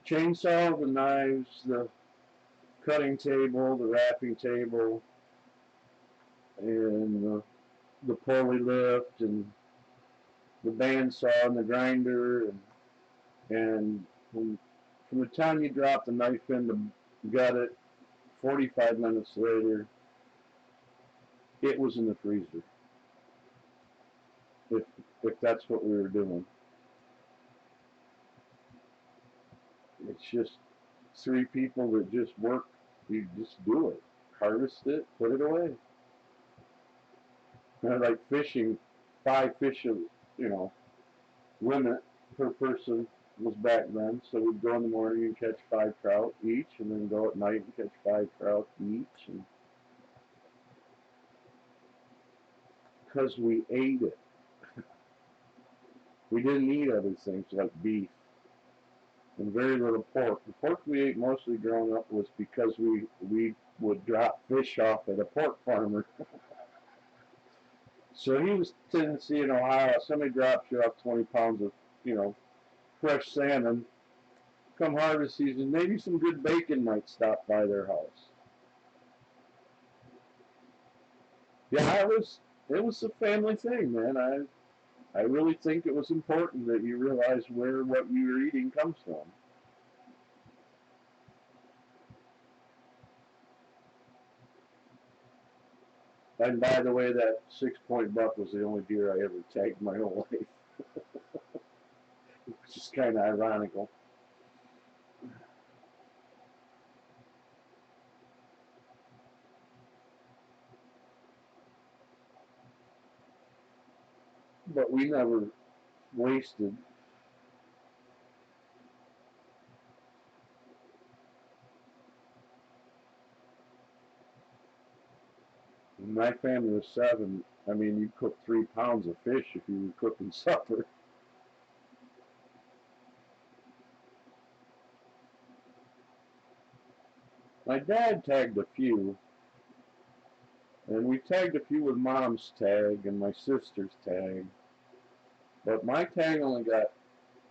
chainsaw, the knives, the cutting table, the wrapping table, and the pulley lift, and the bandsaw, and the grinder, and from the time you drop the knife in to gut it, 45 minutes later, it was in the freezer. If that's what we were doing. It's just 3 people that just work. You just do it. Harvest it, put it away. And like fishing, 5 fish, limit per person was back then. So we'd go in the morning and catch 5 trout each, and then go at night and catch 5 trout each. And because we ate it. We didn't eat other things like beef and very little pork. The pork we ate mostly growing up was because we would drop fish off at a pork farmer. So he was Tennessee in Ohio. Somebody drops you off 20 pounds of, fresh salmon. Come harvest season, maybe some good bacon might stop by their house. Yeah, it was a family thing, man. I really think it was important that you realize where what you're eating comes from. And by the way, that 6-point buck was the only deer I ever tagged my whole life. Which is kind of ironical. But we never wasted. My family was 7. I mean, you cook 3 pounds of fish if you were cooking supper. My dad tagged a few, and we tagged a few with Mom's tag and my sister's tag, but my tag only got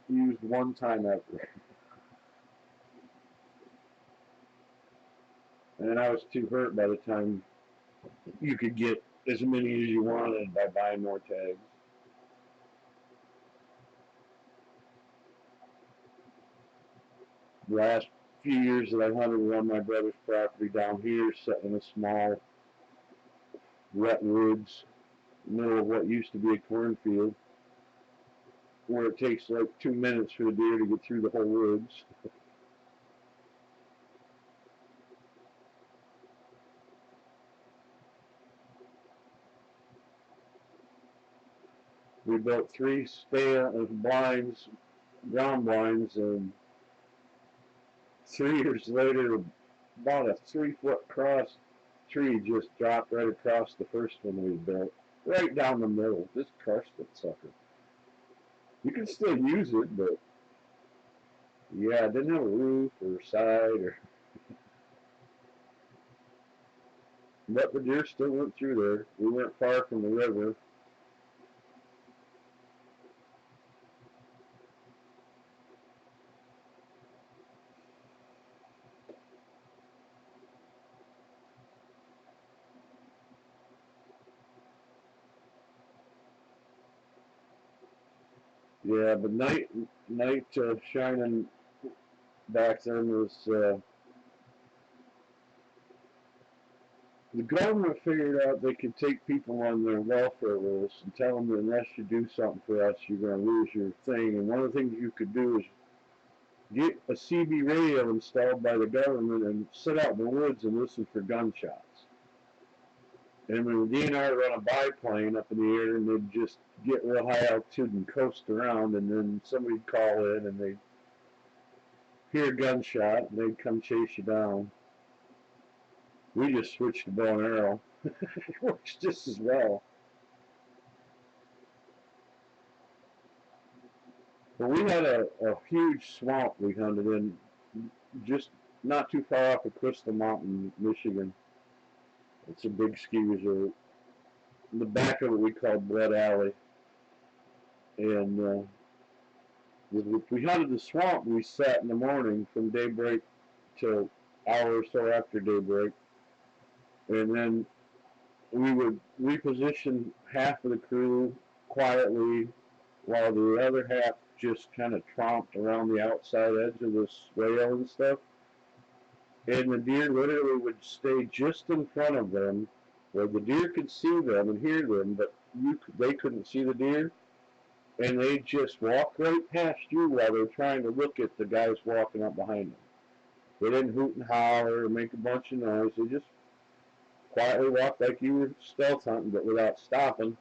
used one time ever. And I was too hurt by the time you could get as many as you wanted by buying more tags. The last few years that I hunted on my brother's property down here, set in a small wet woods, middle of what used to be a cornfield, where it takes like 2 minutes for the deer to get through the whole woods. We built 3 blinds, ground blinds, and 3 years later, about a 3-foot cross tree just dropped right across the first one we built, right down the middle. Just crushed it, sucker. You can still use it, but yeah, it didn't have a roof or side, or but the deer still went through there. We weren't far from the river. Yeah, but night shining back then was the government figured out they could take people on their welfare rolls and tell them that unless you do something for us, you're going to lose your thing. And one of the things you could do is get a CB radio installed by the government and sit out in the woods and listen for gunshots. And when the DNR run a biplane up in the air, and they'd just get real high altitude and coast around, and then somebody'd call in and they'd hear a gunshot and they'd come chase you down. We just switched to bow and arrow. It works just as well. But we had a huge swamp we hunted in, just not too far off of Crystal Mountain, Michigan. It's a big ski resort. In the back of it we called Blood Alley. And we hunted the swamp. We sat in the morning from daybreak till hour or so after daybreak. And then we would reposition half of the crew quietly while the other half just kind of tromped around the outside edge of the swale and stuff. And the deer literally would stay just in front of them where the deer could see them and hear them, but they couldn't see the deer. And they just walk right past you while they're trying to look at the guys walking up behind them. They didn't hoot and holler or make a bunch of noise. They just quietly walked like you were stealth hunting, but without stopping.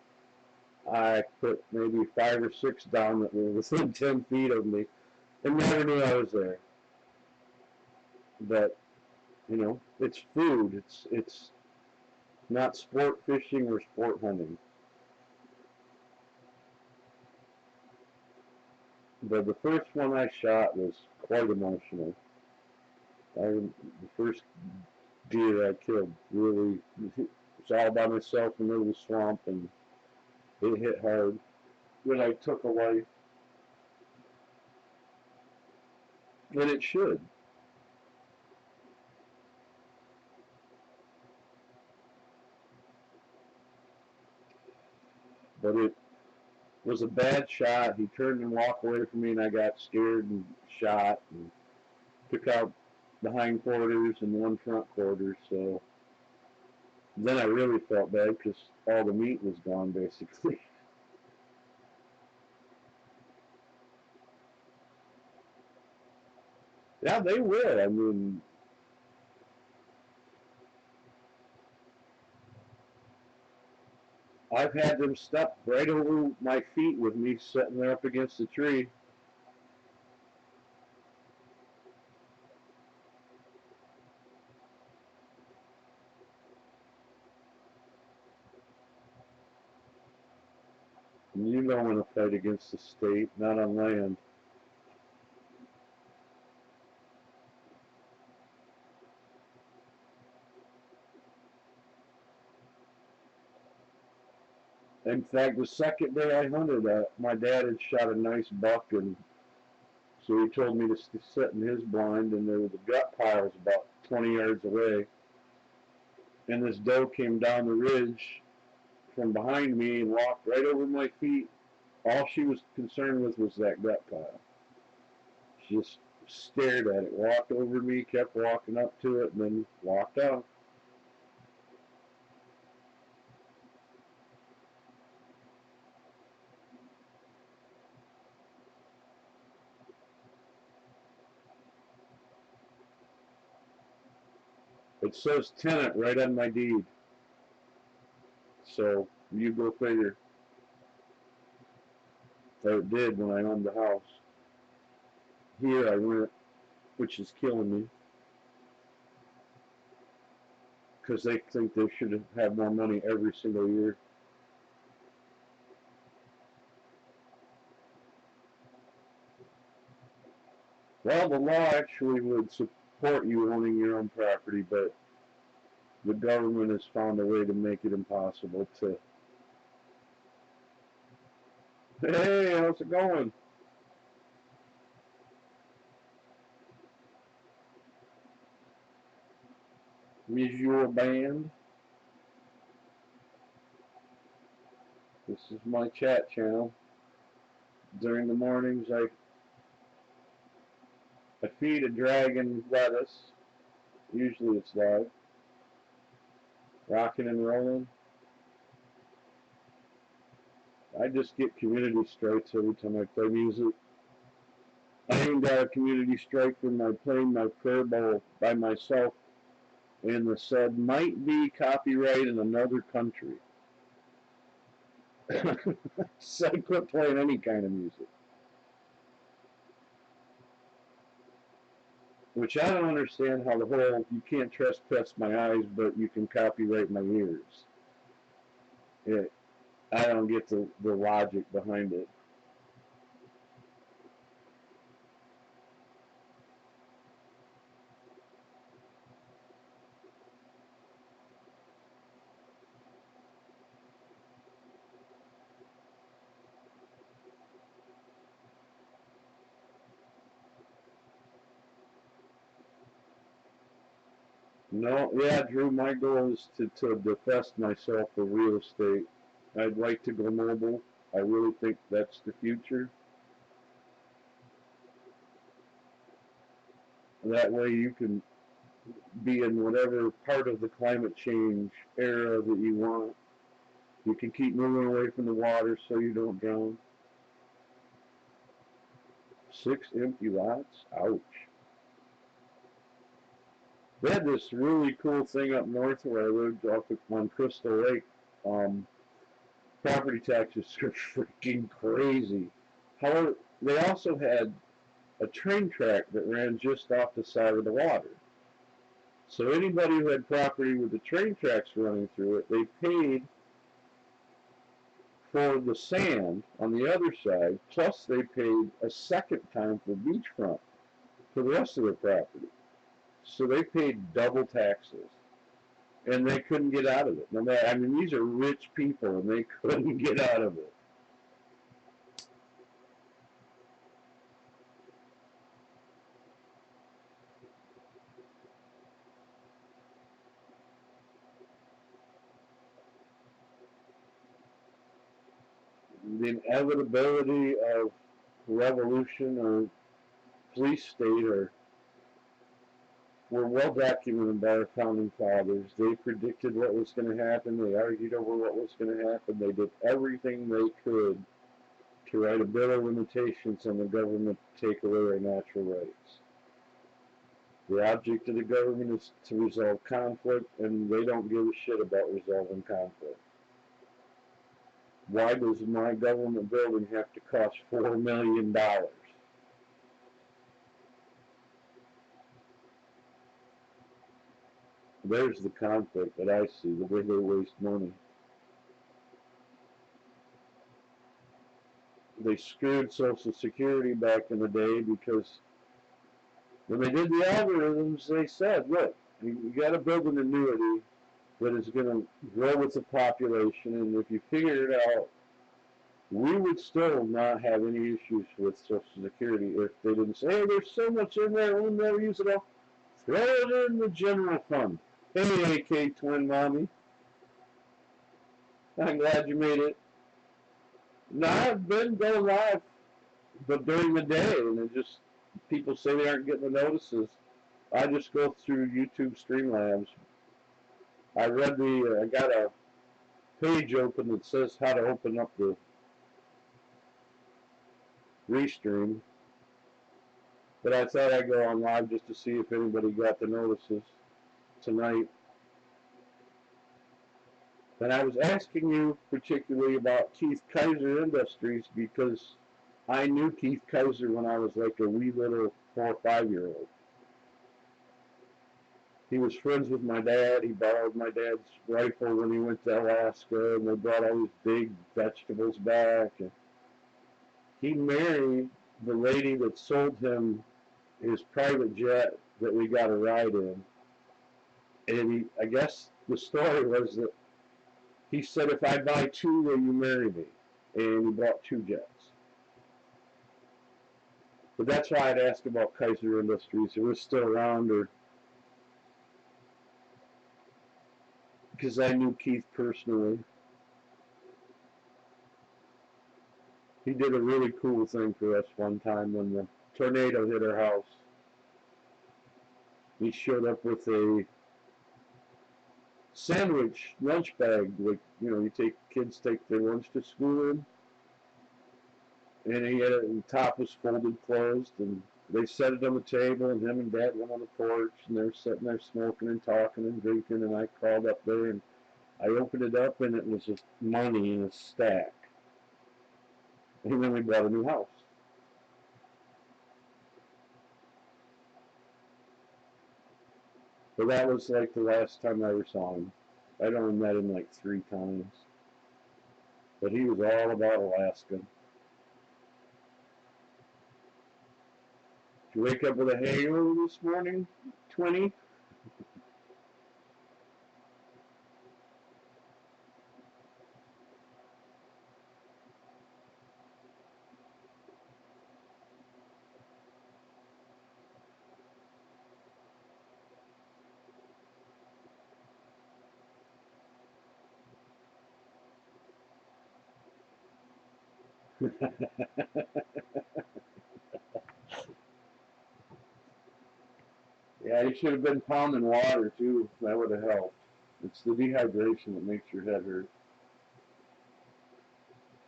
I put maybe 5 or 6 down that were within 10 feet of me and never knew I was there. But, you know, it's food. It's not sport fishing or sport hunting. But the first one I shot was quite emotional. The first deer I killed really, it was all by myself in the middle of the swamp, and it hit hard. Then I took a life, and it should. But it was a bad shot. He turned and walked away from me, and I got scared and shot and took out the hind quarters and one front quarter. So then I really felt bad because all the meat was gone basically. Yeah, they will. I mean, I've had them step right over my feet with me sitting there up against the tree. And you don't want to fight against the state, not on land. In fact, the second day I hunted, my dad had shot a nice buck, and so he told me to sit in his blind, and there were the gut piles about 20 yards away. And this doe came down the ridge from behind me and walked right over my feet. All she was concerned with was that gut pile. She just stared at it, walked over me, kept walking up to it, and then walked out. It says tenant right on my deed. So you go figure. Or it did when I owned the house. Here I went, which is killing me. Because they think they should have more money every single year. Well, the law actually would support you owning your own property, but the government has found a way to make it impossible to. Hey, how's it going? Is your band? This is my chat channel. During the mornings, I feed a dragon lettuce. Usually it's live. Rocking and rolling. I just get community strikes every time I play music. I even got a community strike when I played my prayer bowl by myself, and the said might be copyright in another country. So I quit playing any kind of music. Which I don't understand how the whole you can't trespass my eyes, but you can copyright my ears. I don't get the logic behind it. No, yeah, Drew, my goal is to divest myself of real estate. I'd like to go mobile. I really think that's the future. That way you can be in whatever part of the climate change era that you want. You can keep moving away from the water so you don't drown. 6 empty lots? Ouch. They had this really cool thing up north where I lived off on Crystal Lake. Property taxes are freaking crazy. However, they also had a train track that ran just off the side of the water. So anybody who had property with the train tracks running through it, they paid for the sand on the other side, plus they paid a second time for beachfront for the rest of their property. So they paid double taxes. And they couldn't get out of it. No matter, I mean, these are rich people, and they couldn't get out of it. The inevitability of revolution or police state were well documented by our founding fathers. They predicted what was going to happen. They argued over what was going to happen. They did everything they could to write a bill of limitations on the government to take away our natural rights. The object of the government is to resolve conflict, and they don't give a shit about resolving conflict. Why does my government building have to cost $4 million? There's the conflict that I see, the way they waste money. They screwed Social Security back in the day because when they did the algorithms, they said, look, you got to build an annuity that is going to grow with the population. And if you figure it out, we would still not have any issues with Social Security if they didn't say, hey, there's so much in there, we'll never use it all. Throw it in the general fund. Hey, AK Twin Mommy. I'm glad you made it. No, I've been going live, but during the day, and it just, people say they aren't getting the notices. I just go through YouTube Streamlabs. I got a page open that says how to open up the restream, but I thought I'd go on live just to see if anybody got the notices tonight. And I was asking you particularly about Keith Kaiser Industries because I knew Keith Kaiser when I was like a wee little 4 or 5-year-old. He was friends with my dad. He borrowed my dad's rifle when he went to Alaska, and they brought all these big vegetables back. And he married the lady that sold him his private jet that we got a ride in. And I guess the story was that he said, if I buy 2, will you marry me? And he bought 2 jets. But that's why I'd ask about Kaiser Industries. It was still around, or because I knew Keith personally. He did a really cool thing for us one time when the tornado hit our house. He showed up with a sandwich lunch bag, like, you know, kids take their lunch to school in. And he had it, and the top was folded closed, and they set it on the table, and him and Dad went on the porch, and they're sitting there smoking and talking and drinking, and I crawled up there, and I opened it up, and it was just money in a stack. And then we bought a new house. But that was like the last time I ever saw him. I'd only met him like 3 times. But he was all about Alaska. Did you wake up with a hangover this morning, 20? Yeah, you should have been pounding water too. That would have helped. It's the dehydration that makes your head hurt.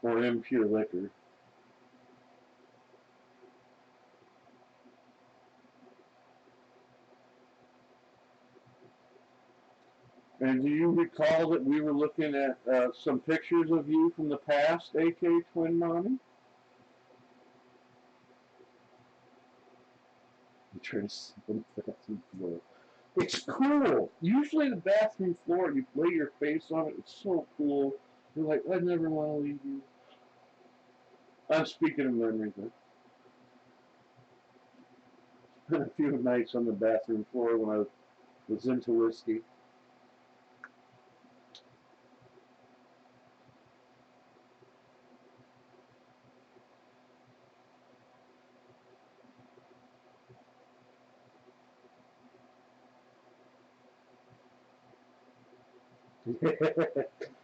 Or impure liquor. And do you recall that we were looking at some pictures of you from the past, AK Twin Mommy? It's cool. Usually the bathroom floor, you lay your face on it, it's so cool. You're like, I never want to leave you. I'm speaking of memories. Spent a few nights on the bathroom floor when I was into whiskey.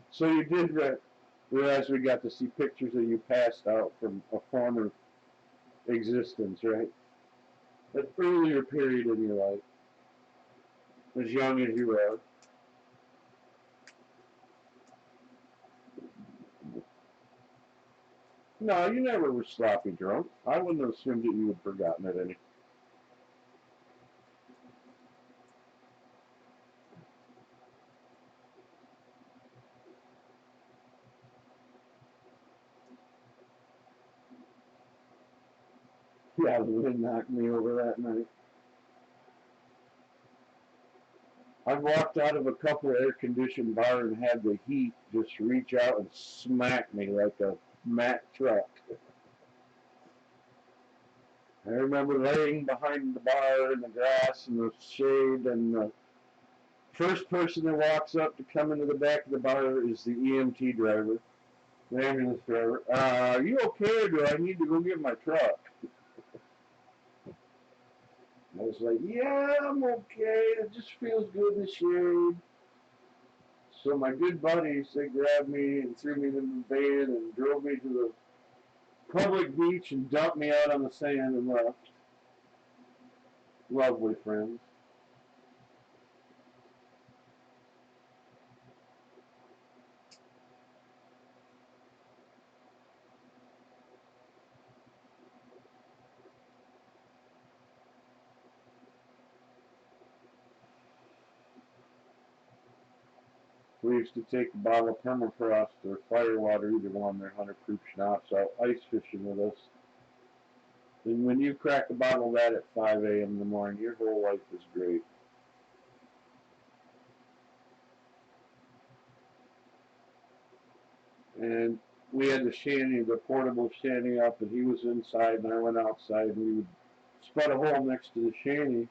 So you did realize we got to see pictures of you passed out from a former existence, right? An earlier period in your life, as young as you are. No, you never were sloppy drunk. I wouldn't have assumed that you had forgotten it any. Yeah, the wind knocked me over that night. I walked out of a couple of air-conditioned bars and had the heat just reach out and smack me like a Mack truck. I remember laying behind the bar in the grass and the shade, and First person that walks up to come into the back of the bar is the EMT driver, the ambulance driver. Are you okay, or do I need to go get my truck? I was like, yeah, I'm okay. It just feels good in the shade. So my good buddies, they grabbed me and threw me in the van and drove me to the public beach and dumped me out on the sand and left. Lovely friends. We used to take a bottle of permafrost or firewater, either one, they're 100 proof schnapps, out ice fishing with us. And when you crack a bottle of that at 5 a.m. in the morning, your whole life is great. And we had the shanty, the portable shanty up, and he was inside, and I went outside, and we would spud a hole next to the shanty,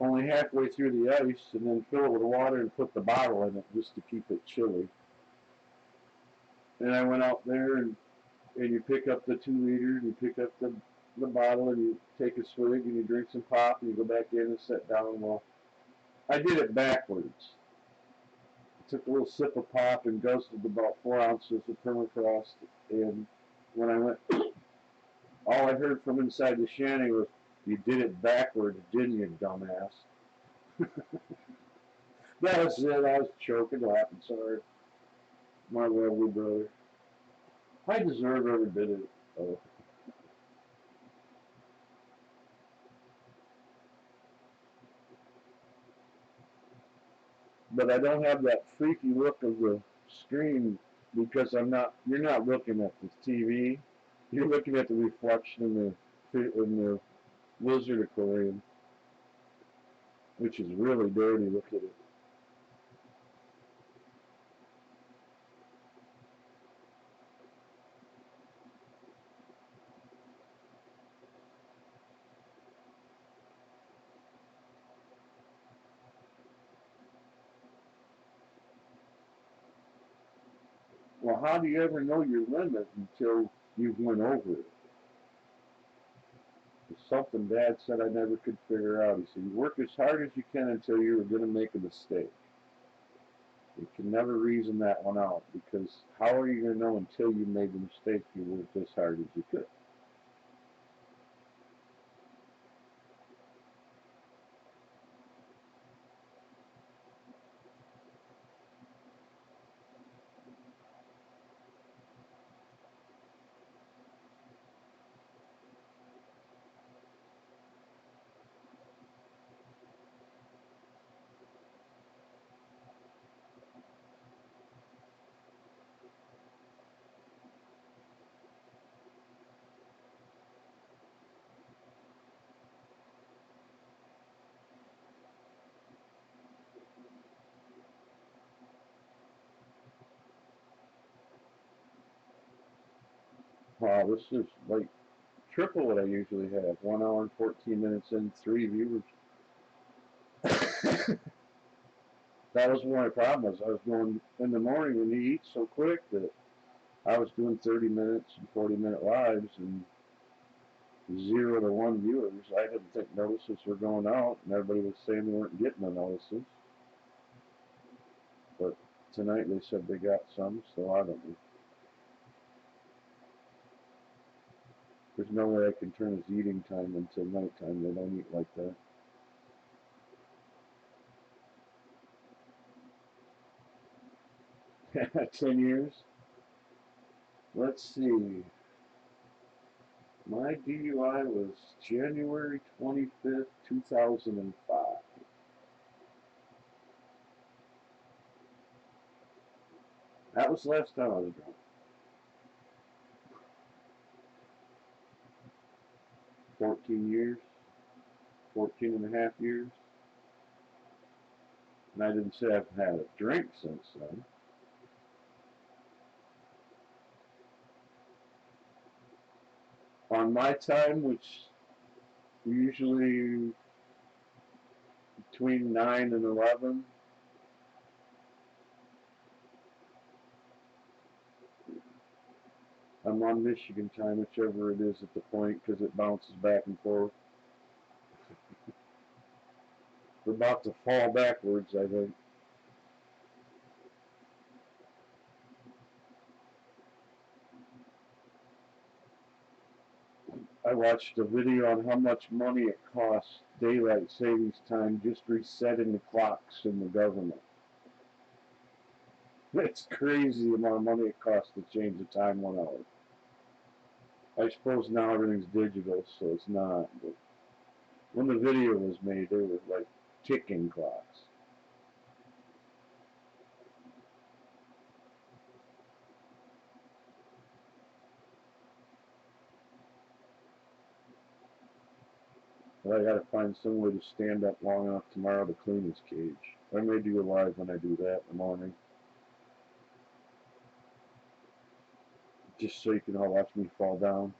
only halfway through the ice, and then fill it with water and put the bottle in it just to keep it chilly. And I went out there, and you pick up the 2 liter, and you pick up the bottle, and you take a swig, and you drink some pop, and you go back in and sit down. Well, I did it backwards. I took a little sip of pop and guzzled about 4 ounces of permafrost, and when I went, all I heard from inside the shanty was, "You did it backwards, didn't you, dumbass?" That was it. I was choking, laughing. Sorry, my lovely brother. I deserve every bit of it. Oh. But I don't have that freaky look of the screen because I'm not. You're not looking at the TV. You're looking at the reflection in the lizard aquarium, which is really dirty. Look at it. Well, how do you ever know your limit until you've went over it? It's something Dad said I never could figure out. He said, you work as hard as you can until you're going to make a mistake. You can never reason that one out because how are you going to know until you made the mistake you worked as hard as you could? Wow, this is like triple what I usually have. 1 hour and 14 minutes in, 3 viewers. That was one of the problems. I was going in the morning when you eat so quick that I was doing 30 minutes and 40-minute lives and 0 to 1 viewers. I didn't think notices were going out, and everybody was saying they weren't getting the notices. But tonight they said they got some, so I don't know. There's no way I can turn his eating time until nighttime. They don't eat like that. 10 years? Let's see. My DUI was January 25th, 2005. That was the last time I was drunk. 14 years, 14 and a half years. And I didn't say I've had a drink since then. On my time, which usually between 9 and 11. I'm on Michigan time, whichever it is at the point, because it bounces back and forth. We're about to fall backwards, I think. I watched a video on how much money it costs daylight savings time just resetting the clocks in the government. It's crazy the amount of money it costs to change the time 1 hour. I suppose now everything's digital, so it's not. But when the video was made, they were like ticking clocks. But I gotta find some way to stand up long enough tomorrow to clean his cage. I may do a live when I do that in the morning. Just so you can all watch me fall down.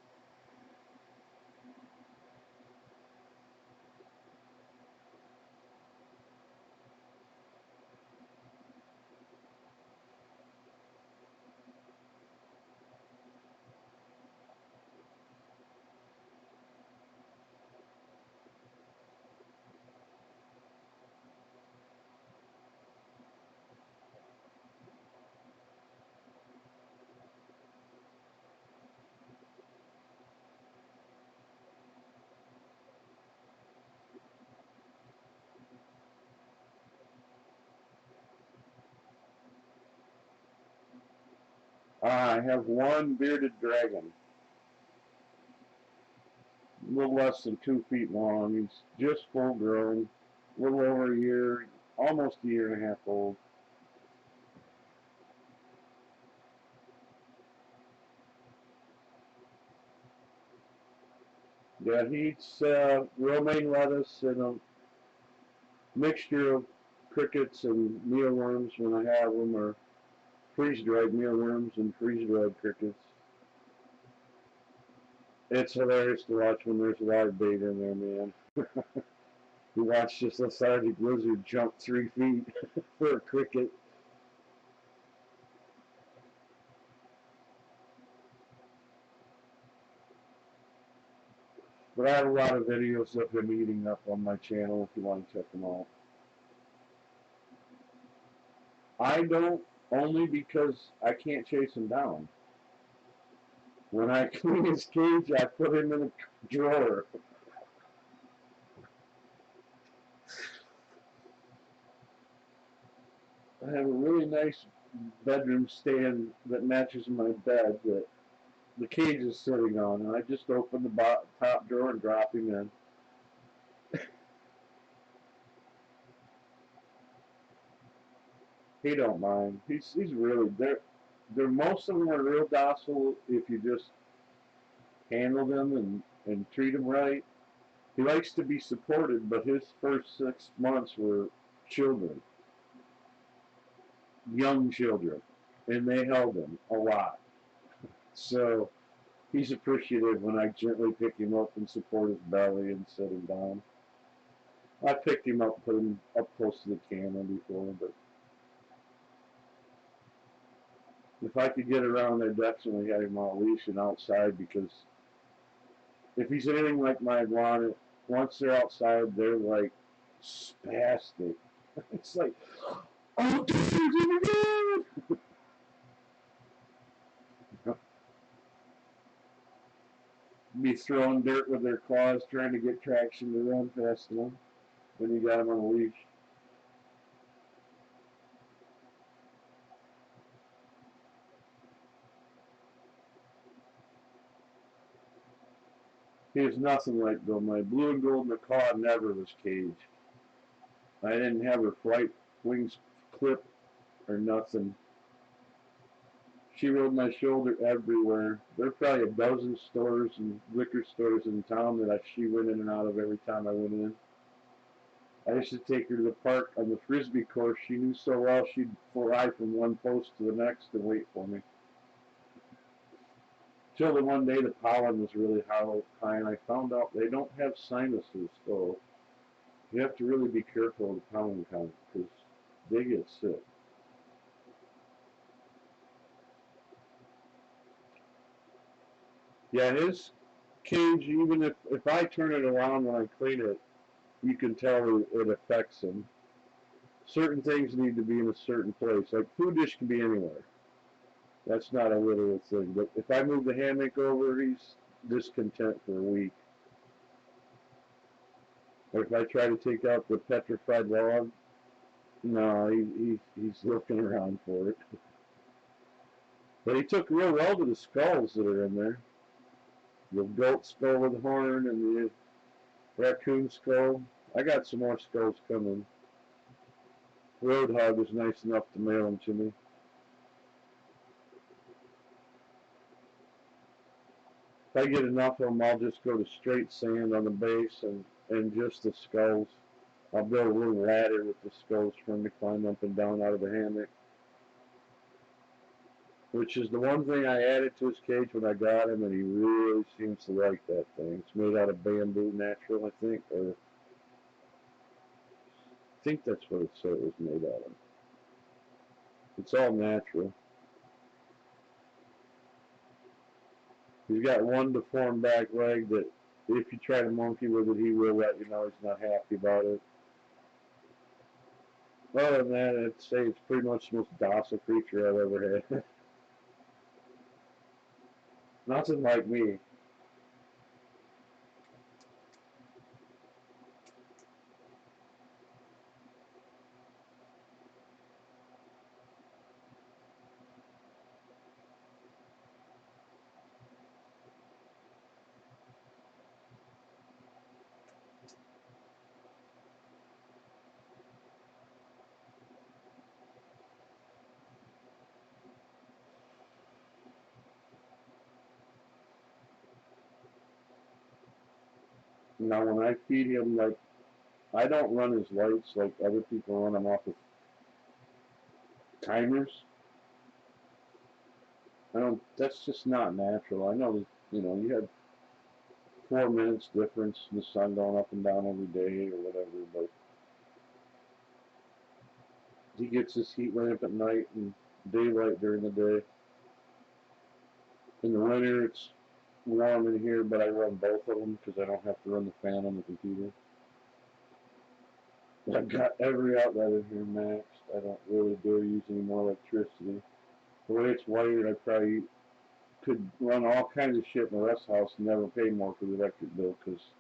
I have one bearded dragon. A little less than 2 feet long. He's just full grown. A little over a year, almost a year and a half old. Yeah, he eats romaine lettuce and a mixture of crickets and mealworms when I have them, or freeze-dried mealworms and freeze-dried crickets. It's hilarious to watch when there's live bait in there, man. You watch this lethargic lizard jump 3 feet for a cricket. But I have a lot of videos of him eating up on my channel if you want to check them out. I don't, only because I can't chase him down. When I clean his cage, I put him in a drawer. I have a really nice bedroom stand that matches my bed that the cage is sitting on, and I just open the top drawer and drop him in. He don't mind. He's really they're most of them are real docile if you just handle them and treat them right. He likes to be supported, but his first 6 months were children, young children, and they held him a lot. So he's appreciative when I gently pick him up and support his belly and set him down. I picked him up, put him up close to the camera before, but if I could get around, I definitely had him on a leash and outside, because if he's anything like my iguana, once they're outside, they're like spastic. It's like, oh, be throwing dirt with their claws, trying to get traction to run fast enough when you got them on a leash. He was nothing like though. My blue and gold macaw never was caged. I didn't have her flight wings clipped or nothing. She rode my shoulder everywhere. There are probably a dozen stores and liquor stores in town that she went in and out of every time I went in. I used to take her to the park on the frisbee course. She knew so well she'd fly from one post to the next and wait for me. Till the one day the pollen was really high, and I found out they don't have sinuses, so You have to really be careful of the pound count because they get sick. Yeah, his cage, even if I turn it around when I clean it, you can tell it affects him. Certain things need to be in a certain place. Like food dish can be anywhere. That's not a literal thing. But if I move the hammock over, he's discontent for a week. Or if I try to take out the petrified log, no, he's looking around for it. But he took real well to the skulls that are in there. The goat skull with the horn and the raccoon skull. I got some more skulls coming. Roadhog was nice enough to mail them to me. If I get enough of them, I'll just go to straight sand on the base and just the skulls. I'll build a little ladder with the skulls for him to climb up and down out of the hammock. Which is the one thing I added to his cage when I got him, and he really seems to like that thing. It's made out of bamboo, natural, I think, or I think that's what it said it was made out of. It's all natural. He's got one deformed back leg that if you try to monkey with it, he will let you know he's not happy about it. Other than that, I'd say it's pretty much the most docile creature I've ever had. Nothing like me. Now, when I feed him, like, I don't run his lights like other people run them off of timers. I don't. That's just not natural. I know that you had 4 minutes difference in the sun going up and down every day or whatever, but he gets his heat lamp at night and daylight during the day. In the winter, it's warm in here, but I run both of them because I don't have to run the fan on the computer. I've got every outlet in here maxed. I don't really dare use any more electricity. The way it's wired, I probably could run all kinds of shit in the rest house and never pay more for the electric bill because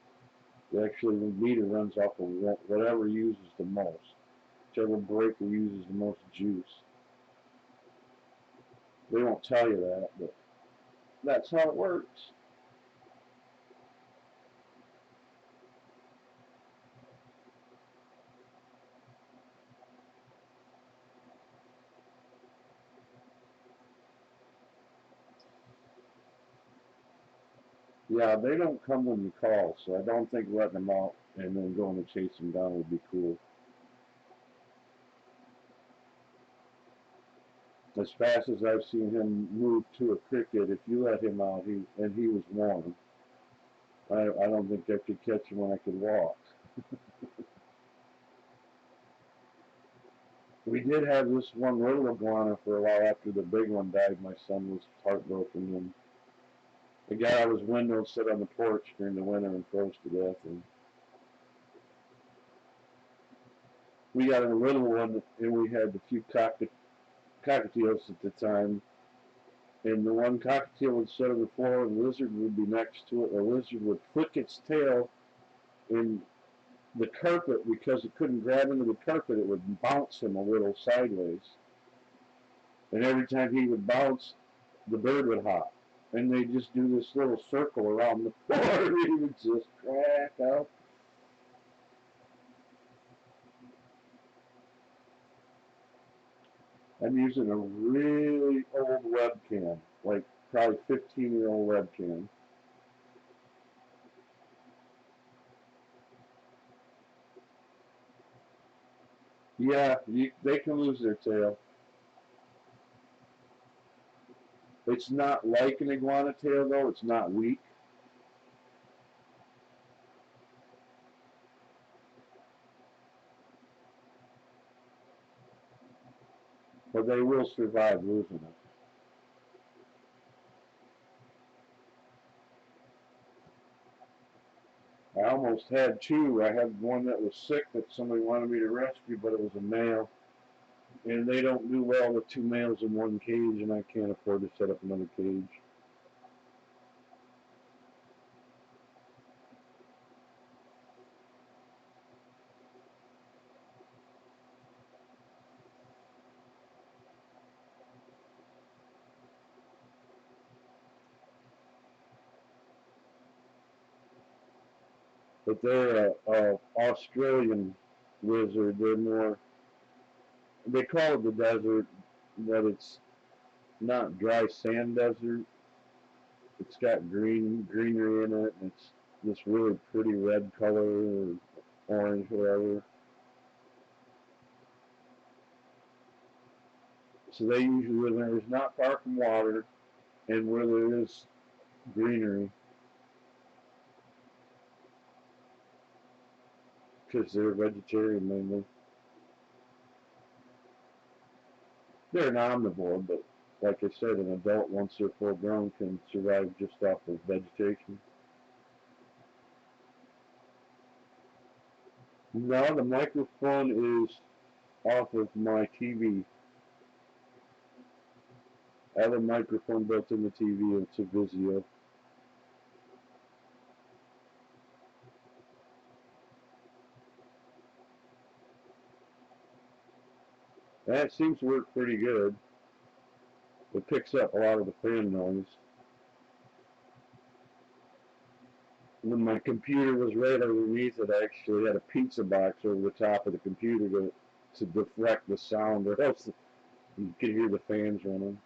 actually the meter runs off of whatever uses the most. Whichever breaker uses the most juice. They won't tell you that, but that's how it works. Yeah, they don't come when you call, so I don't think letting them out and then going to chase them down would be cool. As fast as I've seen him move to a cricket, if you let him out, he was warm. I don't think I could catch him when I could walk. We did have this one little iguana for a while after the big one died. My son was heartbroken, and the guy out his window sat on the porch during the winter and froze to death. And we got a little one, and we had a few cockatiels at the time. And the one cockatiel would sit on the floor, and the lizard would be next to it. The lizard would flick its tail in the carpet because it couldn't grab into the carpet. It would bounce him a little sideways. And every time he would bounce, the bird would hop. And they just do this little circle around the floor. He would just crack up. I'm using a really old webcam, like probably 15-year-old webcam. Yeah, they can lose their tail. It's not like an iguana tail, though. It's not weak. but they will survive losing it. I almost had two. I had one that was sick that somebody wanted me to rescue, but it was a male. And they don't do well with two males in one cage, and I can't afford to set up another cage. But they're a Australian lizard. They're more, they call it the desert, but it's not dry sand desert. It's got greenery in it, and it's this really pretty red color or orange, whatever. So they usually live in areas not far from water and where there is greenery because they're vegetarian mainly. They're an omnivore, but like I said, an adult, once they're full grown, can survive just off of vegetation. No, the microphone is off of my TV. I have a microphone built in the TV. It's a Vizio. That seems to work pretty good. It picks up a lot of the fan noise. When my computer was right underneath it, I actually had a pizza box over the top of the computer to deflect the sound, or else you could hear the fans running.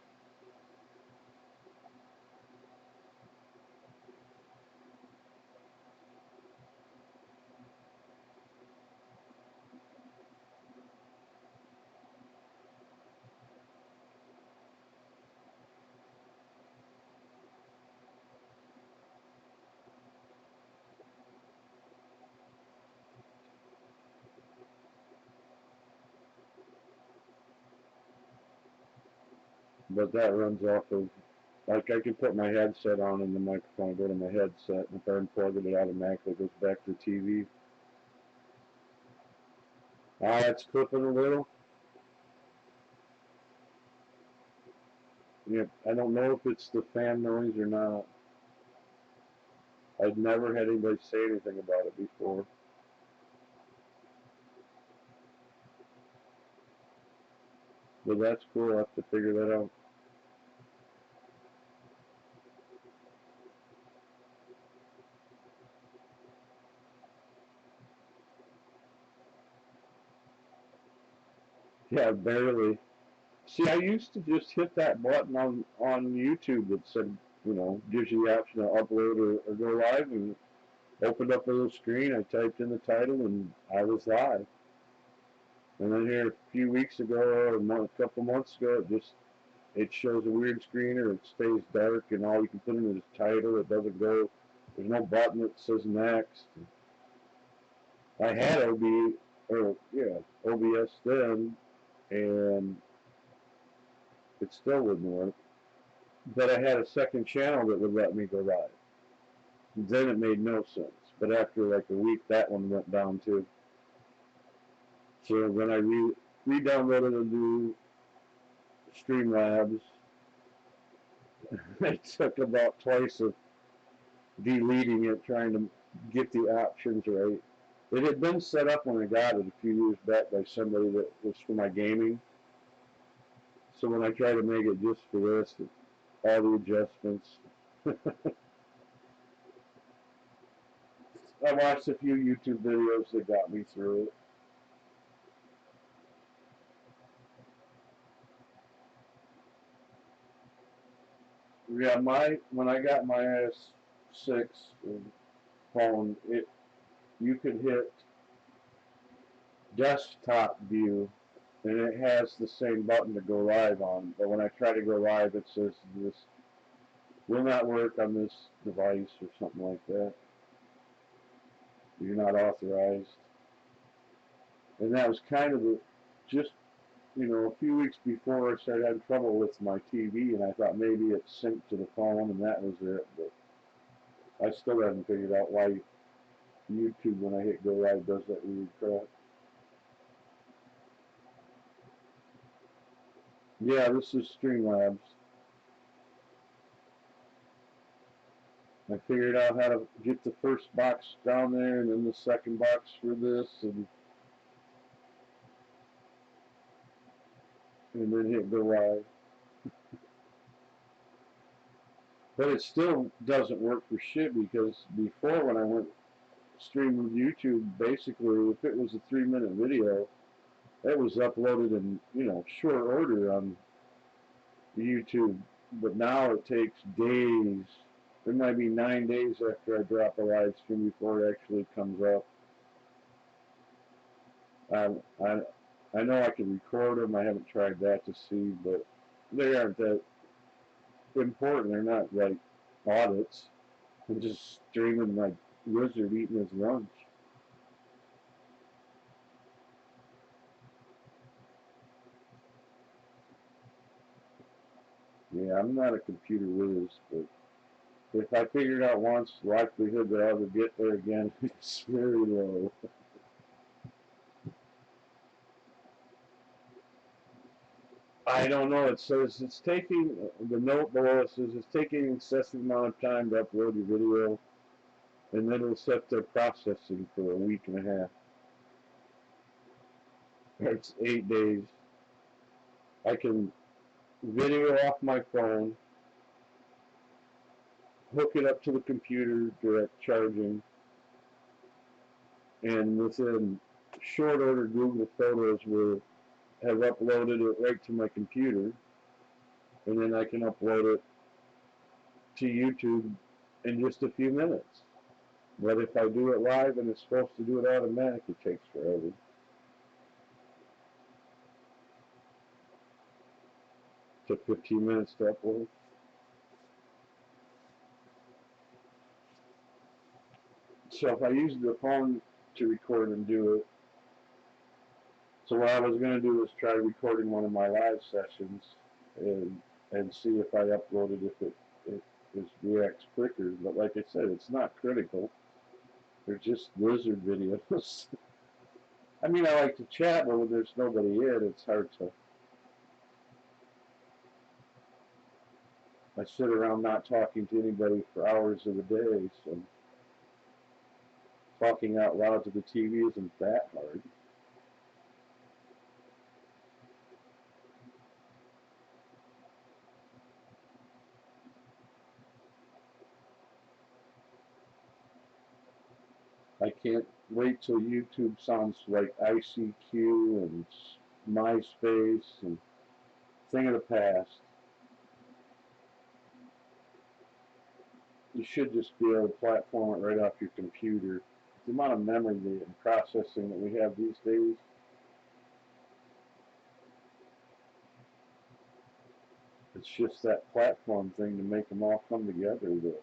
But that runs off of, like, I can put my headset on and the microphone go to my headset, and if I unplug it, it automatically goes back to the TV. Ah, it's clipping a little. Yeah, I don't know if it's the fan noise or not. I've never had anybody say anything about it before. But that's cool. I'll have to figure that out. Yeah, barely. See, I used to just hit that button on YouTube that said, gives you the option to upload or go live, and opened up a little screen. I typed in the title, and I was live. And then here a few weeks ago, or a couple months ago, it shows a weird screen, or it stays dark, and all you can put in is title. It doesn't go. There's no button that says next. I had OBS then, and it still wouldn't work. But I had a second channel that would let me go live. Then it made no sense. But after like a week, that one went down too. So when I re-downloaded a new streamlabs, it took about twice of deleting it, trying to get the options right. It had been set up when I got it a few years back by somebody that was for my gaming. So when I tried to make it just for this, all the adjustments. I watched a few YouTube videos that got me through it. Yeah, when I got my S6 phone, you could hit desktop view, and it has the same button to go live on. But when I try to go live, it says this will not work on this device or something like that. You're not authorized. And that was kind of just you know, a few weeks before I started having trouble with my TV, and I thought maybe it synced to the phone, and that was it. But I still haven't figured out why YouTube, when I hit go live, does that weird crap. Yeah, this is Streamlabs. I figured out how to get the first box down there, and then the second box for this, and then hit go live. But it still doesn't work for shit, because before, when I went stream with YouTube, basically, if it was a 3-minute video, it was uploaded in, you know, short order on YouTube. But now it takes days. It might be 9 days after I drop a live stream before it actually comes up. I know I can record them. I haven't tried that to see, but they aren't that important. They're not like audits. I'm just streaming like Wizard eating his lunch. Yeah, I'm not a computer whiz, but if I figure it out once, the likelihood that I'll ever get there again is very low. I don't know. It says it's taking, the note below it says it's taking an excessive amount of time to upload your video, and then it'll set their processing for a week and a half. It's 8 days. I can video off my phone, hook it up to the computer, direct charging, and within short order Google Photos will have uploaded it right to my computer, and then I can upload it to YouTube in just a few minutes. But if I do it live and it's supposed to do it automatic, it takes forever. It took 15 minutes to upload. So if I use the phone to record and do it, so what I was going to do was try recording one of my live sessions and see if I uploaded if it reacts quicker. But like I said, it's not critical. They're just lizard videos. I mean, I like to chat, but when there's nobody in, it's hard to. I sit around not talking to anybody for hours of the day, so talking out loud to the TV isn't that hard. I can't wait till YouTube sounds like ICQ and MySpace and thing of the past. You should just be able to platform it right off your computer. The amount of memory and processing that we have these days, it's just that platform thing to make them all come together. That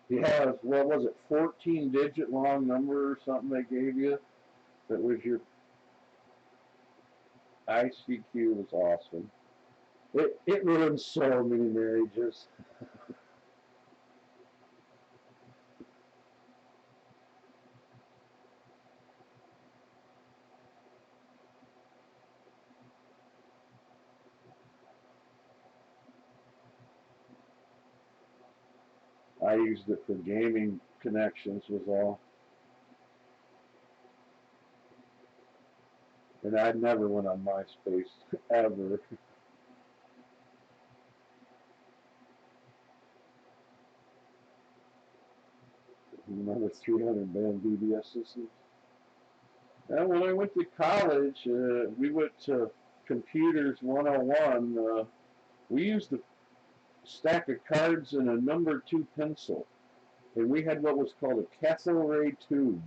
yeah, what was it, 14-digit long number or something they gave you? That was your ICQ. Was awesome. It ruined so many marriages. I used it for gaming connections was all. And I never went on MySpace, ever. Remember 300 band BBS systems? And when I went to college, we went to Computers 101. We used a stack of cards and a number 2 pencil. And we had what was called a cathode ray tube.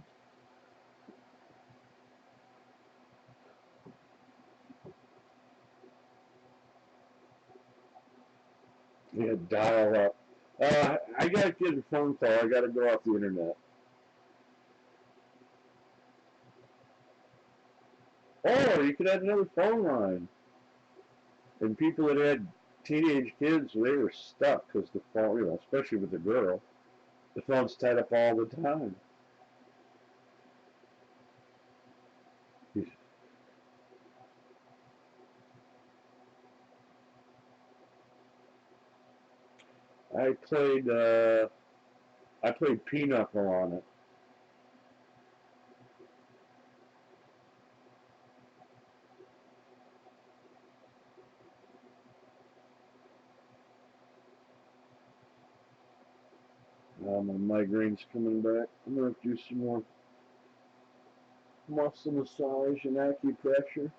Yeah, dial up. I gotta get a phone call. I gotta go off the internet. Oh, you could have another phone line. And people that had teenage kids, they were stuck because the phone, especially with the girl, the phone's tied up all the time. I played, uh, I played Pinochle on it. My migraine's coming back. I'm gonna do some more muscle massage and acupressure.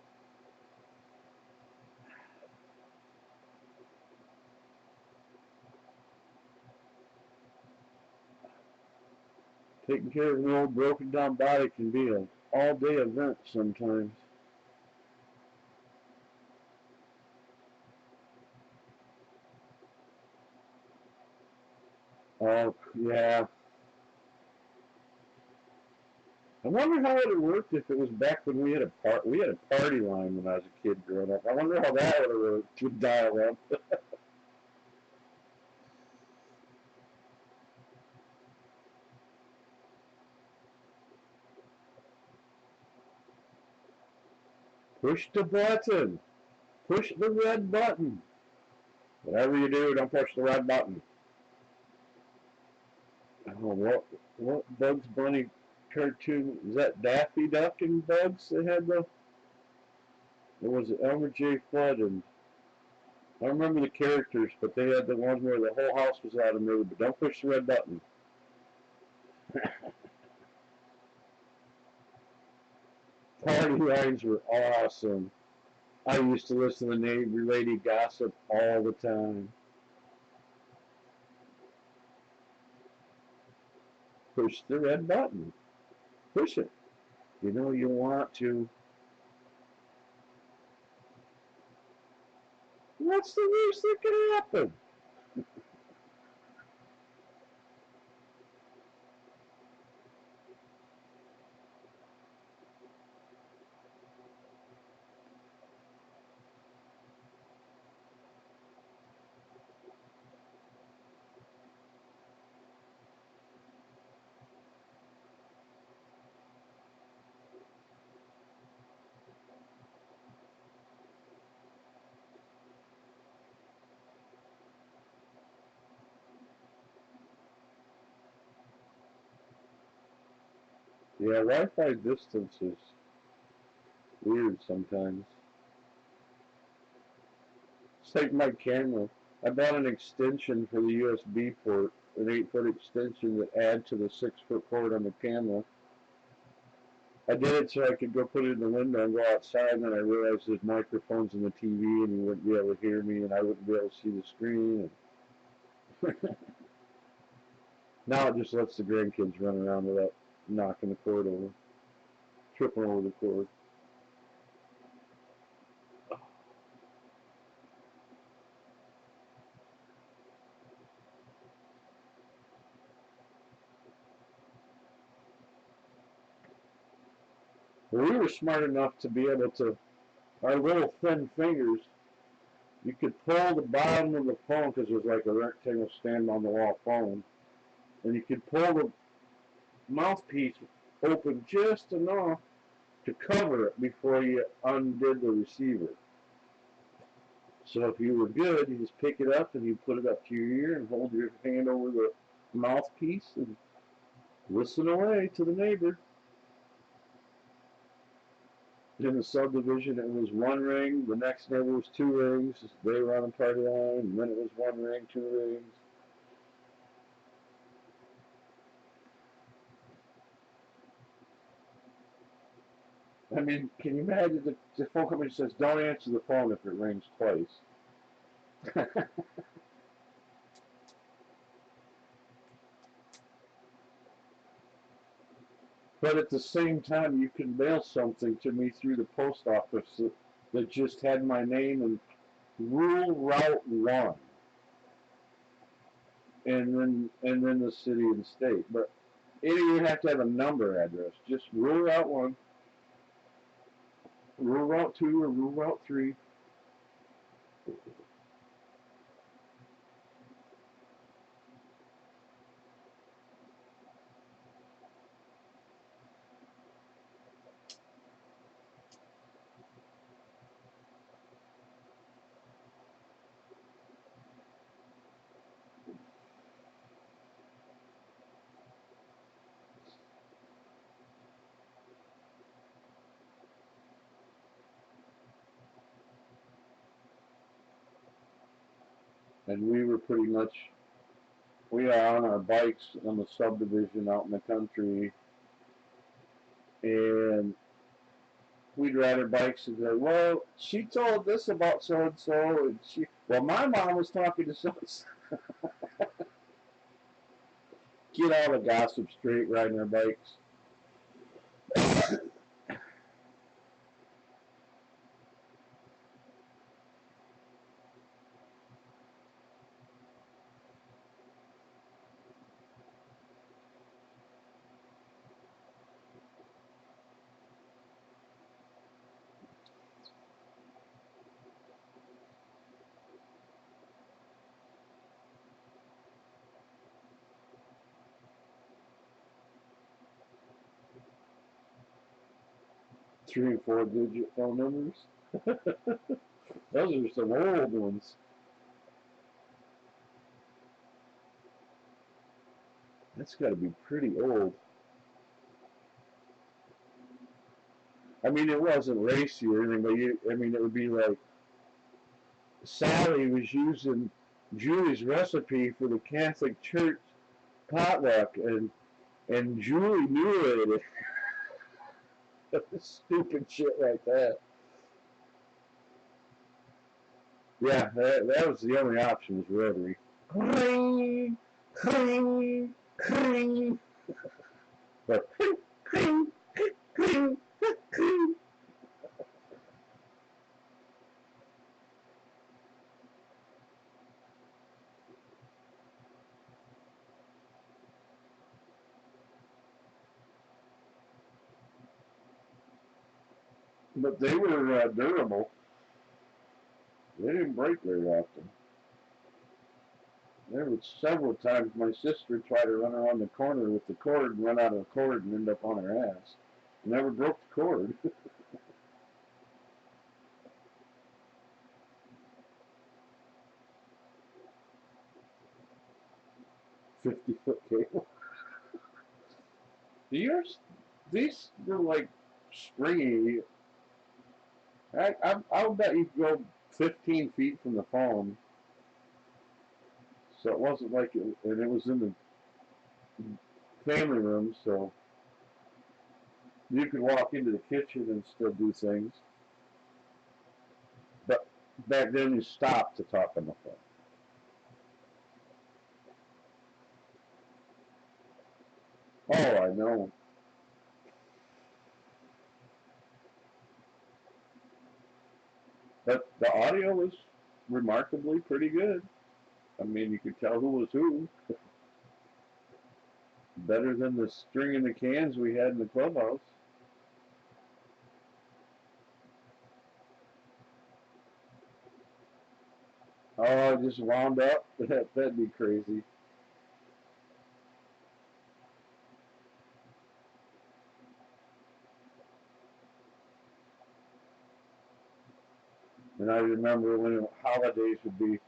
Taking care of an old broken down body can be an all day event sometimes. Oh yeah. I wonder how it would have worked if it was back when we had a party line when I was a kid growing up. I wonder how that would have worked to dial up. Push the button. Push the red button. Whatever you do, don't push the red button. I don't know what Bugs Bunny cartoon is that? Daffy Duck and Bugs. They had the. It was Elmer J. Flood and I don't remember the characters, but they had the one where the whole house was out of mood. But don't push the red button. Party lines were awesome. I used to listen to neighbor lady gossip all the time. Push the red button. Push it. You know you want to. What's the worst that could happen? Yeah, Wi-Fi distance is weird sometimes. It's like my camera. I bought an extension for the USB port, an 8-foot extension that add to the 6-foot port on the camera. I did it so I could go put it in the window and go outside, and then I realized there's microphones in the TV, and you wouldn't be able to hear me, and I wouldn't be able to see the screen. And now it just lets the grandkids run around without knocking the cord over, tripping over the cord. Well, we were smart enough to be able to, our little thin fingers, you could pull the bottom of the phone because it was like a rectangle stand on the wall phone, and you could pull the mouthpiece open just enough to cover it before you undid the receiver. So if you were good, you just pick it up and you put it up to your ear and hold your hand over the mouthpiece and listen away to the neighbor. In the subdivision, it was one ring. The next neighbor was two rings. They were on the party line, and then it was one ring, two rings. I mean, can you imagine the phone company says, don't answer the phone if it rings twice? But at the same time, you can mail something to me through the post office that just had my name and Rural Route 1. and then the city and state. But it didn't even have to have a number address. Just rule route 1, rule route 2, or rule route 3. And we were pretty much, we are on our bikes on the subdivision out in the country, and we'd ride our bikes and go, well, she told this about so and so, and well, my mom was talking to so and so. Get all the gossip straight riding our bikes. Three and 4 digit phone numbers. Those are some old ones. That's got to be pretty old. I mean, it wasn't racy or anything, but I mean, it would be like Sally was using Julie's recipe for the Catholic Church potluck, and Julie knew it. Stupid shit like that. Yeah, that was the only option, was rotary. Cling, cling, cling. But cling, cling, cling. But they were durable. They didn't break very often. There were several times my sister tried to run around the corner with the cord and run out of the cord and end up on her ass. Never broke the cord. 50-foot cable. These were like stringy. I'll bet you go 15 feet from the phone. So it wasn't like and it was in the family room, so you could walk into the kitchen and still do things. But back then you stopped to talk on the phone. Oh, I know. But the audio was remarkably pretty good. I mean, you could tell who was who. Better than the string in the cans we had in the clubhouse. Oh, I just wound up? That'd be crazy. And I remember when holidays would be,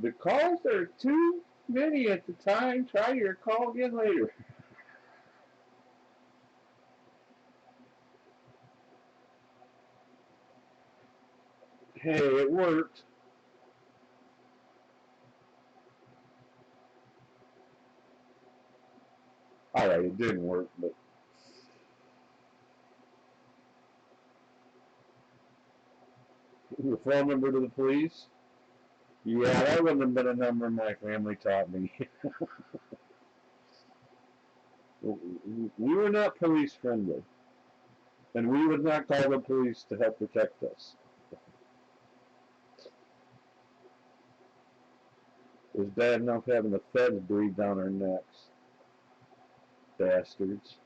because there are too many at the time, try your call again later. Hey, it worked. All right, it didn't work, but the phone number to the police? Yeah, that wouldn't have been a number my family taught me. We were not police friendly, and we would not call the police to help protect us. It was bad enough having the feds breathe down our necks. Bastards.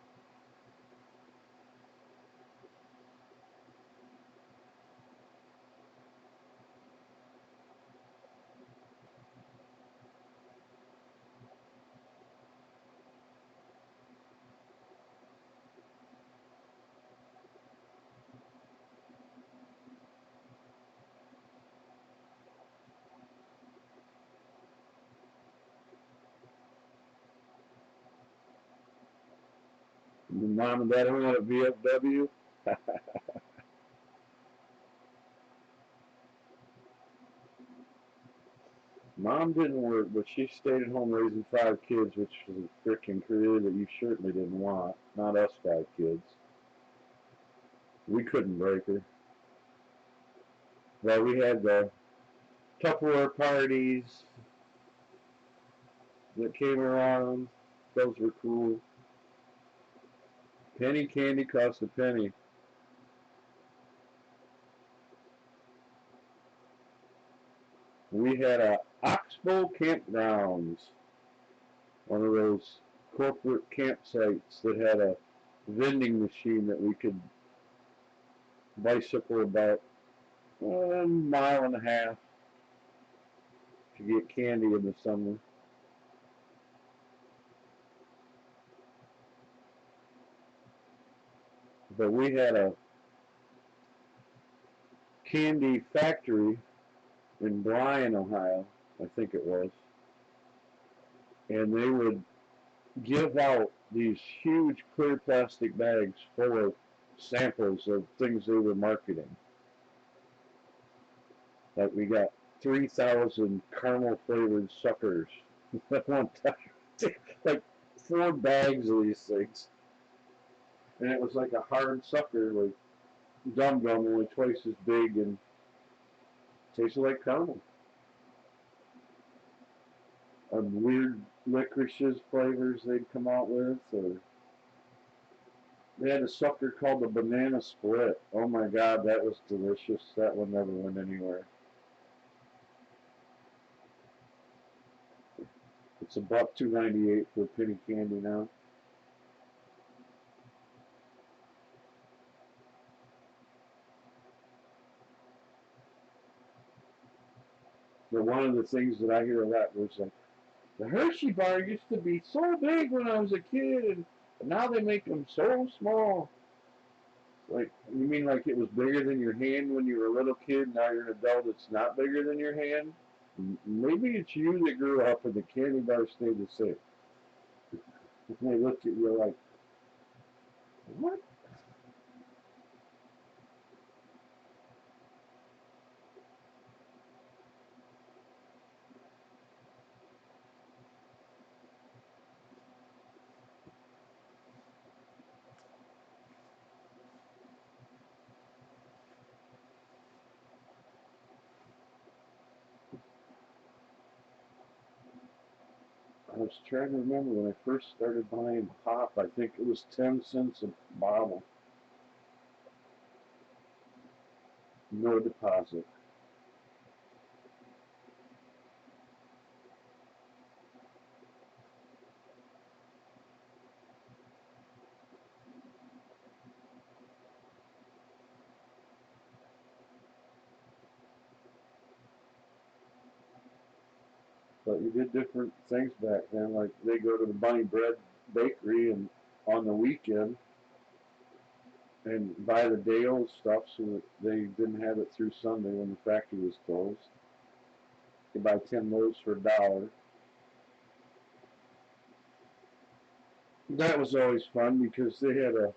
Your mom and dad don't have a VFW? Mom didn't work, but she stayed at home raising 5 kids, which was a freaking career that you certainly didn't want. Not us 5 kids. We couldn't break her. Well, we had the Tupperware parties that came around. Those were cool. Penny candy cost a penny. We had a Oxbow Campgrounds, one of those corporate campsites that had a vending machine that we could bicycle about a mile and a half to get candy in the summer. But we had a candy factory in Bryan, Ohio, I think it was, and they would give out these huge clear plastic bags full of samples of things they were marketing. Like we got 3,000 caramel flavored suckers at one time. Like 4 bags of these things. And it was like a hard sucker, like Dum Dum, only twice as big and tasted like caramel. Weird licorices flavors they'd come out with, or they had a sucker called the Banana Split. Oh my god, that was delicious. That one never went anywhere. It's about $2.98 for a penny candy now. But one of the things that I hear a lot was like, the Hershey bar used to be so big when I was a kid, but now they make them so small. Like, you mean like it was bigger than your hand when you were a little kid, now you're an adult, it's not bigger than your hand? Maybe it's you that grew up and the candy bar stayed the same. And they looked at you like, what? I was trying to remember when I first started buying pop, I think it was 10 cents a bottle. No deposit. But you did different things back then. Like they go to the Bunny Bread Bakery and on the weekend and buy the day old stuff so that they didn't have it through Sunday when the factory was closed. You buy 10 loaves for $1. That was always fun because they had a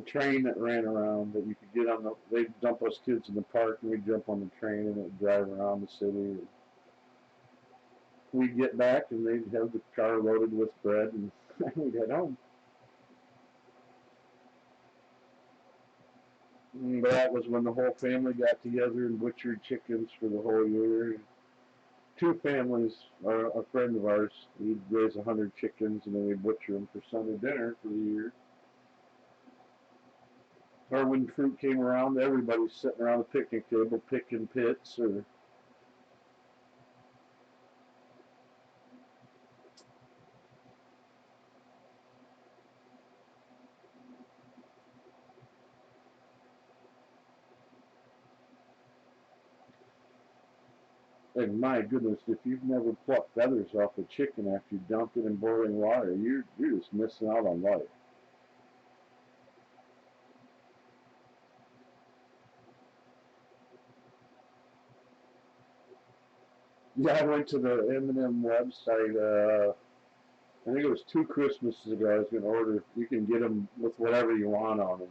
train that ran around that you could get on the. They'd dump us kids in the park and we'd jump on the train and it'd drive around the city. And we'd get back and they'd have the car loaded with bread and we'd head home. And that was when the whole family got together and butchered chickens for the whole year. 2 families, a friend of ours, he'd raise 100 chickens and then we'd butcher them for Sunday dinner for the year. Or when fruit came around, everybody's sitting around the picnic table picking pits or And my goodness, if you've never plucked feathers off a chicken after you dumped it in boiling water, you're just missing out on life. Yeah, I went to the M&M website. I think it was 2 Christmases ago. I was going to order. You can get them with whatever you want on them.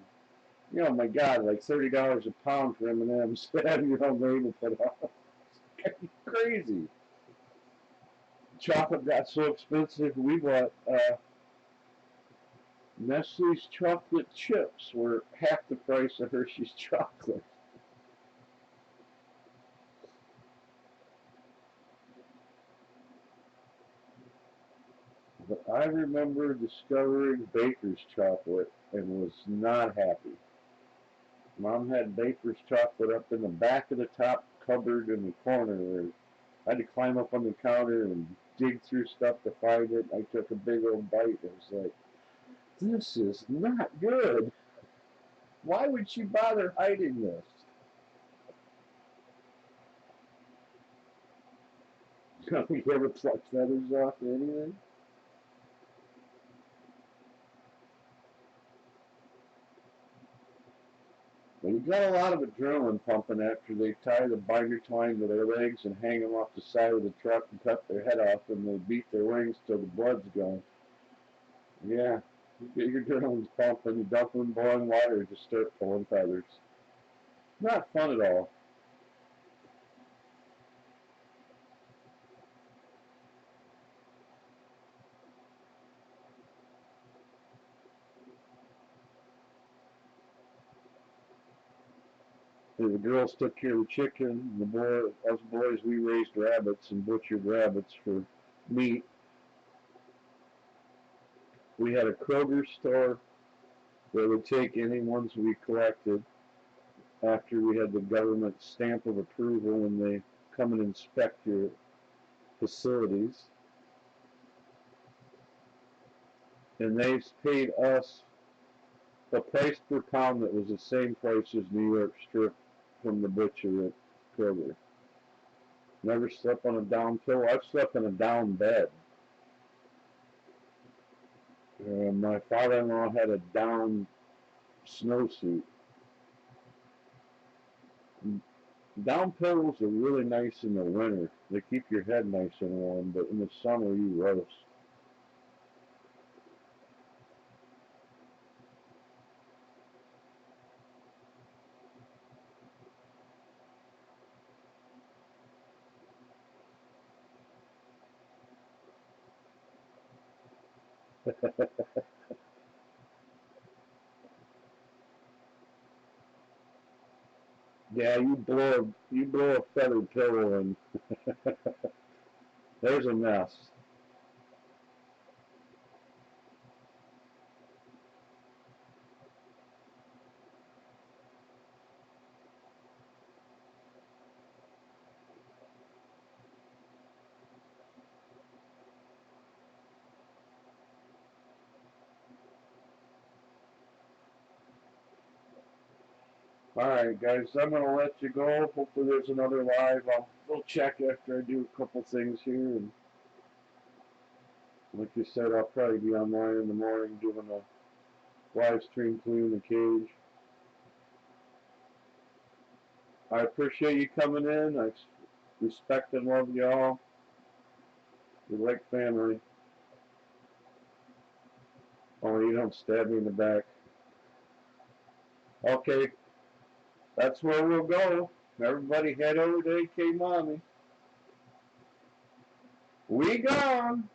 You know, my God, like $30 a pound for M&Ms. Have your own label put on. It's crazy. Chocolate got so expensive. We bought Nestle's chocolate chips were half the price of Hershey's chocolate. But I remember discovering Baker's chocolate and was not happy. Mom had Baker's chocolate up in the back of the top cupboard in the corner where I had to climb up on the counter and dig through stuff to find it. I took a big old bite. It was like, this is not good. Why would she bother hiding this? You ever pluck feathers off or anything? Well, you got a lot of adrenaline pumping after they tie the binder twine to their legs and hang them off the side of the truck and cut their head off and they beat their wings till the blood's gone. Yeah, you get your adrenaline's pumping, you dump them in boiling water and just start pulling feathers. Not fun at all. The girls took care of the chicken. Us boys, we raised rabbits and butchered rabbits for meat. We had a Kroger store that would take any ones we collected after we had the government stamp of approval when they come and inspect your facilities. And they paid us a price per pound that was the same price as New York strip from the butcher at Kroger. Never slept on a down pillow. I've slept in a down bed. My father-in-law had a down snowsuit. Down pillows are really nice in the winter. They keep your head nice and warm, but in the summer you roast. Yeah, you blow a feathered pillow and there's a mess. All right, guys, I'm gonna let you go. Hopefully, there's another live. We'll check after I do a couple things here, and like you said, I'll probably be online in the morning doing a live stream cleaning the cage. I appreciate you coming in. I respect and love y'all. You're like family. Only you don't stab me in the back. Okay, that's where we'll go. Everybody head over to AK Mommy. We gone.